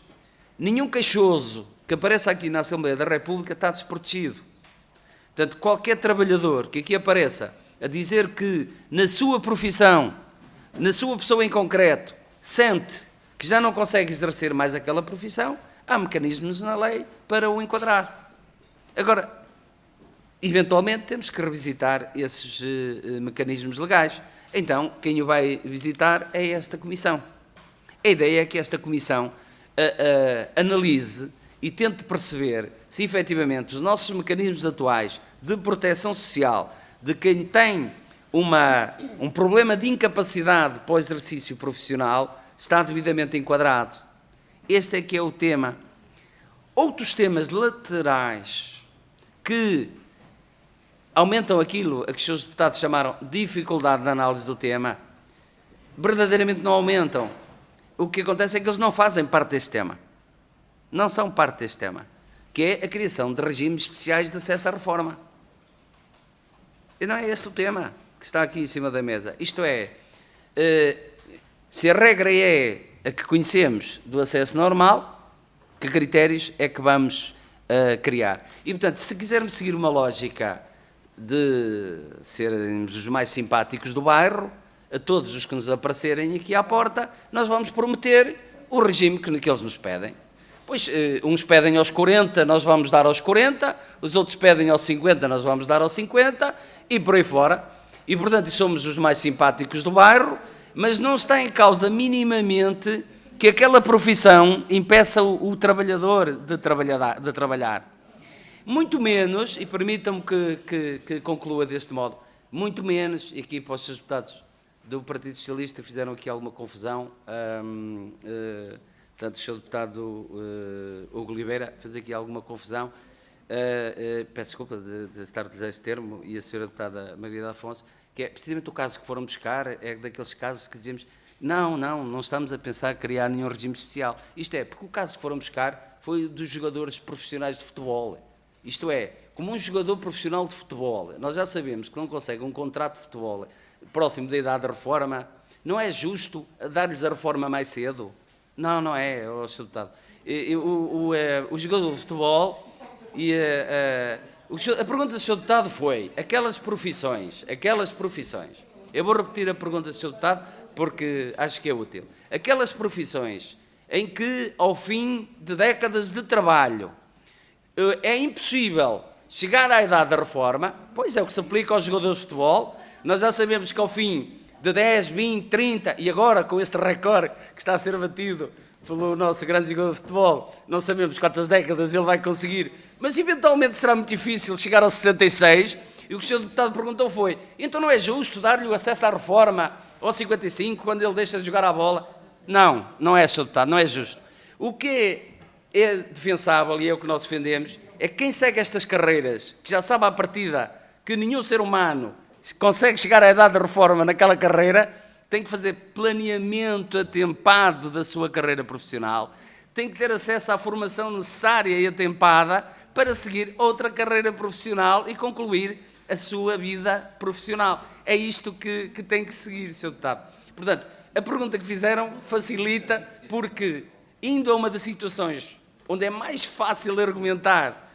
nenhum queixoso que apareça aqui na Assembleia da República está desprotegido. Portanto, qualquer trabalhador que aqui apareça a dizer que na sua profissão, na sua pessoa em concreto, sente que já não consegue exercer mais aquela profissão, há mecanismos na lei para o enquadrar. Agora, eventualmente temos que revisitar esses mecanismos legais. Então, quem o vai visitar é esta Comissão. A ideia é que esta Comissão analise e tente perceber se efetivamente os nossos mecanismos atuais de proteção social de quem tem um problema de incapacidade para o exercício profissional está devidamente enquadrado. Este é que é o tema. Outros temas laterais que aumentam aquilo a que os seus deputados chamaram dificuldade de análise do tema, verdadeiramente não aumentam. O que acontece é que eles não fazem parte deste tema. Não são parte deste tema, que é a criação de regimes especiais de acesso à reforma. E não é este o tema que está aqui em cima da mesa. Isto é, se a regra é a que conhecemos do acesso normal, que critérios é que vamos criar? E, portanto, se quisermos seguir uma lógica de sermos os mais simpáticos do bairro, a todos os que nos aparecerem aqui à porta, nós vamos prometer o regime que eles nos pedem. Pois, uns pedem aos 40, nós vamos dar aos 40, os outros pedem aos 50, nós vamos dar aos 50, e por aí fora. E, portanto, somos os mais simpáticos do bairro, mas não está em causa minimamente que aquela profissão impeça o trabalhador de trabalhar. Muito menos, e permitam-me que conclua deste modo, muito menos, e aqui para os seus deputados do Partido Socialista fizeram aqui alguma confusão, portanto, o Sr. Deputado Hugo Oliveira fez aqui alguma confusão, peço desculpa de estar a utilizar este termo, e a Sra. Deputada Margarida Afonso, que é precisamente o caso que foram buscar, é daqueles casos que dizemos, não estamos a pensar em criar nenhum regime especial. Isto é, porque o caso que foram buscar foi dos jogadores profissionais de futebol. Isto é, como um jogador profissional de futebol, nós já sabemos que não consegue um contrato de futebol próximo da idade da reforma, não é justo dar-lhes a reforma mais cedo? Não é, Sr. Deputado. O jogador de futebol, a pergunta do Sr. Deputado foi, aquelas profissões, eu vou repetir a pergunta do Sr. Deputado porque acho que é útil, aquelas profissões em que, ao fim de décadas de trabalho, é impossível chegar à idade da reforma, pois é o que se aplica aos jogadores de futebol. Nós já sabemos que ao fim de 10, 20, 30, e agora com este recorde que está a ser batido pelo nosso grande jogador de futebol, não sabemos quantas décadas ele vai conseguir, mas eventualmente será muito difícil chegar aos 66, e o que o Sr. Deputado perguntou foi, então não é justo dar-lhe o acesso à reforma aos 55, quando ele deixa de jogar a bola? Não é, Sr. Deputado, não é justo. O que é defensável, e é o que nós defendemos, é que quem segue estas carreiras, que já sabe à partida que nenhum ser humano consegue chegar à idade de reforma naquela carreira, tem que fazer planeamento atempado da sua carreira profissional, tem que ter acesso à formação necessária e atempada para seguir outra carreira profissional e concluir a sua vida profissional. É isto que tem que seguir, Sr. Deputado. Portanto, a pergunta que fizeram facilita, porque indo a uma das situações onde é mais fácil argumentar,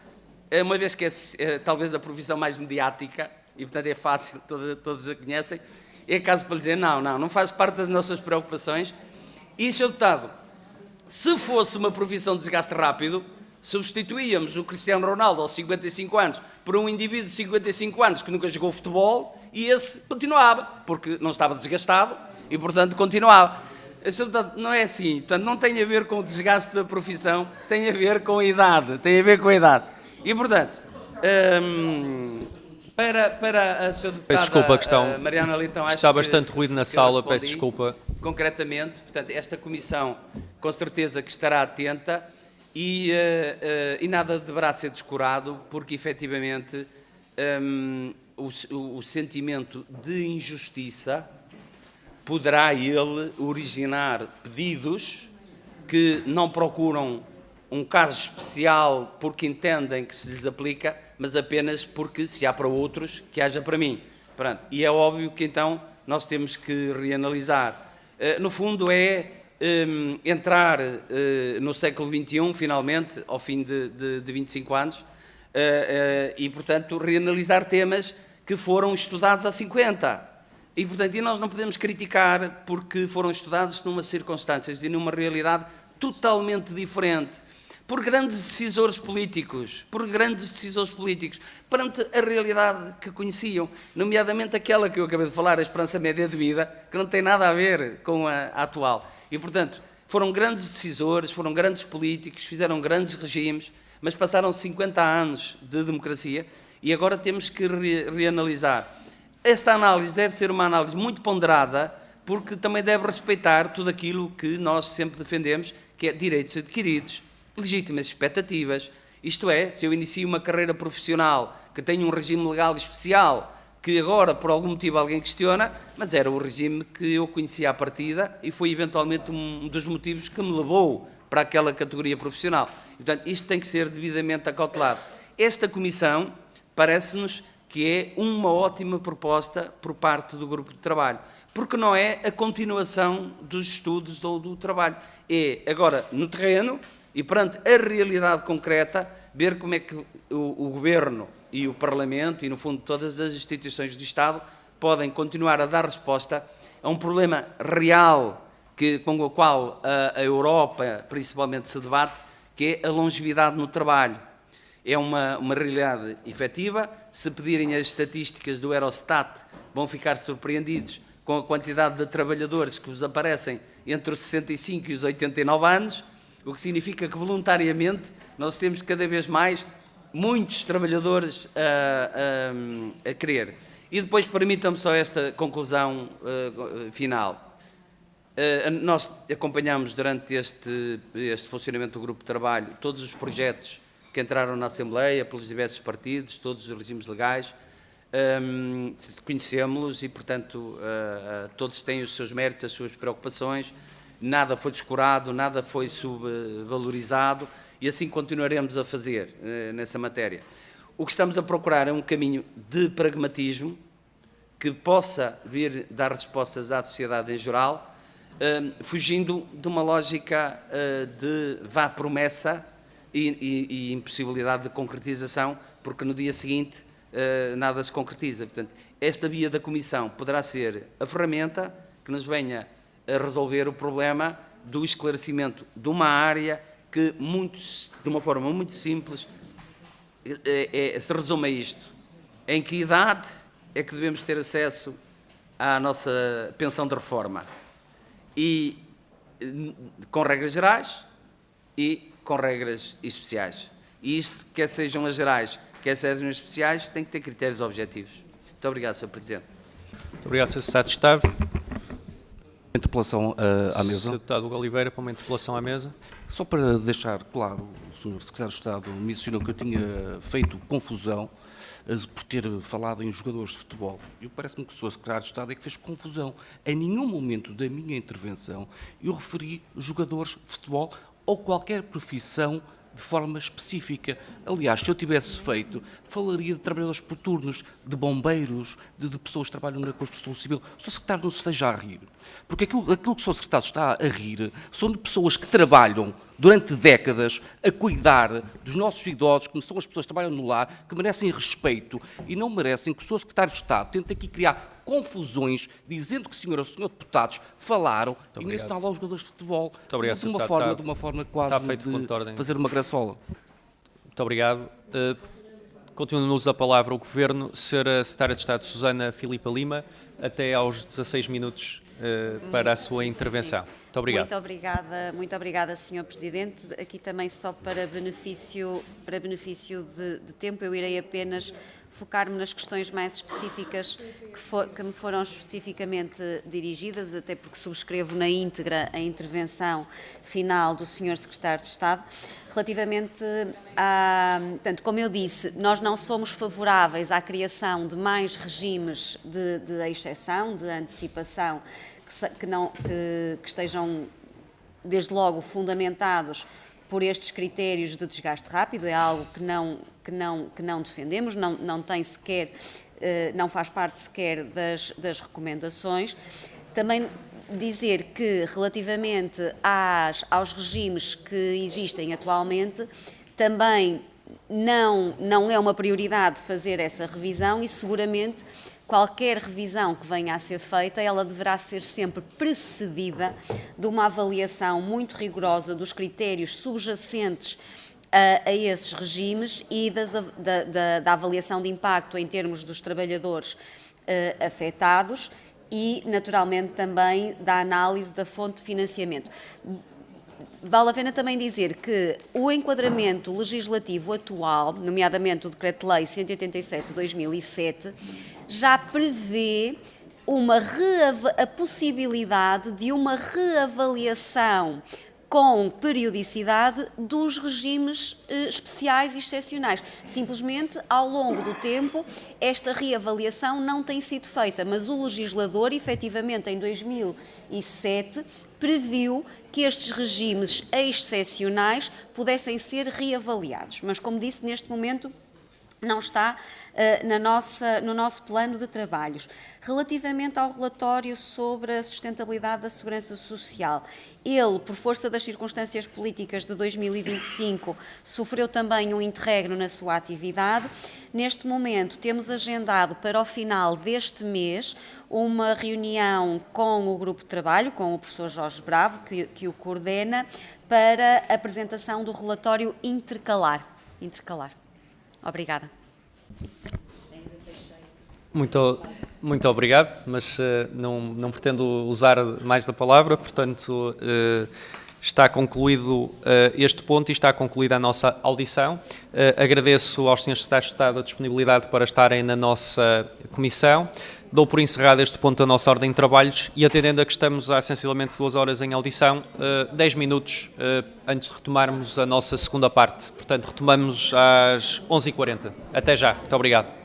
uma vez que é talvez a profissão mais mediática, e portanto é fácil, todos a conhecem, é caso para lhe dizer, não faz parte das nossas preocupações. E, Sr. Deputado, se fosse uma profissão de desgaste rápido, substituíamos o Cristiano Ronaldo aos 55 anos por um indivíduo de 55 anos que nunca jogou futebol, e esse continuava, porque não estava desgastado, e portanto continuava. Sr. Deputado, não é assim, portanto não tem a ver com o desgaste da profissão, tem a ver com a idade, E portanto, para a Sra. Deputada peço desculpa, a questão Mariana Leitão, acho está que bastante ruído na sala, peço desculpa. Concretamente, portanto, esta comissão com certeza que estará atenta e nada deverá ser descurado, porque efetivamente o sentimento de injustiça poderá ele originar pedidos que não procuram um caso especial porque entendem que se lhes aplica, mas apenas porque se há para outros, que haja para mim. Pronto. E é óbvio que então nós temos que reanalisar. No fundo é entrar no século XXI, finalmente, ao fim de 25 anos, e portanto reanalisar temas que foram estudados há 50. E portanto nós não podemos criticar porque foram estudados numa circunstâncias e numa realidade totalmente diferente. Por grandes decisores políticos, perante a realidade que conheciam, nomeadamente aquela que eu acabei de falar, a esperança média de vida, que não tem nada a ver com a atual. E, portanto, foram grandes decisores, foram grandes políticos, fizeram grandes regimes, mas passaram 50 anos de democracia e agora temos que reanalisar. Esta análise deve ser uma análise muito ponderada, porque também deve respeitar tudo aquilo que nós sempre defendemos, que é direitos adquiridos, legítimas expectativas, isto é, se eu inicio uma carreira profissional que tem um regime legal especial, que agora por algum motivo alguém questiona, mas era o regime que eu conhecia à partida e foi eventualmente um dos motivos que me levou para aquela categoria profissional. E, portanto, isto tem que ser devidamente acautelado. Esta comissão parece-nos que é uma ótima proposta por parte do grupo de trabalho, porque não é a continuação dos estudos ou do trabalho, é agora no terreno e perante a realidade concreta, ver como é que o Governo e o Parlamento e, no fundo, todas as instituições do Estado podem continuar a dar resposta a um problema real com o qual a Europa principalmente se debate, que é a longevidade no trabalho. É uma realidade efetiva. Se pedirem as estatísticas do Eurostat, vão ficar surpreendidos com a quantidade de trabalhadores que vos aparecem entre os 65 e os 89 anos, o que significa que, voluntariamente, nós temos cada vez mais muitos trabalhadores a querer. E depois permitam-me só esta conclusão final. Nós acompanhamos durante este funcionamento do grupo de trabalho todos os projetos que entraram na Assembleia pelos diversos partidos, todos os regimes legais, conhecemos-los e, portanto, todos têm os seus méritos, as suas preocupações, nada foi descurado, nada foi subvalorizado e assim continuaremos a fazer nessa matéria. O que estamos a procurar é um caminho de pragmatismo que possa vir dar respostas à sociedade em geral, fugindo de uma lógica de vá promessa e impossibilidade de concretização, porque no dia seguinte nada se concretiza. Portanto, esta via da Comissão poderá ser a ferramenta que nos venha a resolver o problema do esclarecimento de uma área que, de uma forma muito simples, se resume a isto. Em que idade é que devemos ter acesso à nossa pensão de reforma? E com regras gerais e com regras especiais. E isto, quer sejam as gerais, quer sejam as especiais, tem que ter critérios objetivos. Muito obrigado, Sr. Presidente. Muito obrigado, Sr. Secretário de Estado. Interpelação à mesa. Sr. Deputado Hugo Oliveira, para uma interpelação à mesa. Só para deixar claro, o Sr. Secretário de Estado mencionou que eu tinha feito confusão por ter falado em jogadores de futebol. Eu parece-me que o Sr. Secretário de Estado é que fez confusão. Em nenhum momento da minha intervenção eu referi jogadores de futebol ou qualquer profissão de forma específica. Aliás, se eu tivesse feito, falaria de trabalhadores por turnos, de bombeiros, de pessoas que trabalham na construção civil. O Sr. Secretário não se esteja a rir. Porque aquilo que o Sr. Secretário está a rir são de pessoas que trabalham durante décadas a cuidar dos nossos idosos, que são as pessoas que trabalham no lar, que merecem respeito e não merecem que o Sr. Secretário de Estado tente aqui criar confusões, dizendo que senhoras e senhores deputados falaram e mencionaram lá os jogadores de futebol de uma forma quase de fazer uma graçola. Muito obrigado. Continua-nos a palavra o Governo, Sra. Secretária de Estado Susana Filipa Lima, até aos 16 minutos para a sua intervenção. Muito obrigado. Muito obrigada, Sr. Presidente. Aqui também só para benefício de tempo, eu irei apenas focar-me nas questões mais específicas que me foram especificamente dirigidas, até porque subscrevo na íntegra a intervenção final do Sr. Secretário de Estado. Relativamente portanto, como eu disse, nós não somos favoráveis à criação de mais regimes de exceção, de antecipação, que estejam, desde logo, fundamentados por estes critérios de desgaste rápido. É algo que não defendemos, não tem sequer, não faz parte sequer das recomendações. Também dizer que, relativamente aos regimes que existem atualmente, também não é uma prioridade fazer essa revisão e, seguramente, qualquer revisão que venha a ser feita, ela deverá ser sempre precedida de uma avaliação muito rigorosa dos critérios subjacentes a esses regimes e da avaliação de impacto em termos dos trabalhadores afetados e, naturalmente, também da análise da fonte de financiamento. Vale a pena também dizer que o enquadramento legislativo atual, nomeadamente o Decreto-Lei 187 de 2007, já prevê a possibilidade de uma reavaliação com periodicidade dos regimes especiais e excepcionais. Simplesmente, ao longo do tempo, esta reavaliação não tem sido feita, mas o legislador, efetivamente, em 2007, previu que estes regimes excepcionais pudessem ser reavaliados. Mas, como disse, neste momento não está no nosso plano de trabalhos. Relativamente ao relatório sobre a sustentabilidade da segurança social, ele, por força das circunstâncias políticas de 2025, sofreu também um interregno na sua atividade. Neste momento, temos agendado para o final deste mês uma reunião com o grupo de trabalho, com o professor Jorge Bravo, que o coordena, para a apresentação do relatório intercalar. Obrigada. Muito obrigado, mas não pretendo usar mais da palavra, portanto, Está concluído este ponto e está concluída a nossa audição. Agradeço aos senhores secretários de Estado a disponibilidade para estarem na nossa comissão. Dou por encerrado este ponto da nossa ordem de trabalhos e, atendendo a que estamos há sensivelmente 2 horas em audição, 10 minutos antes de retomarmos a nossa segunda parte. Portanto, retomamos às 11h40. Até já. Muito obrigado.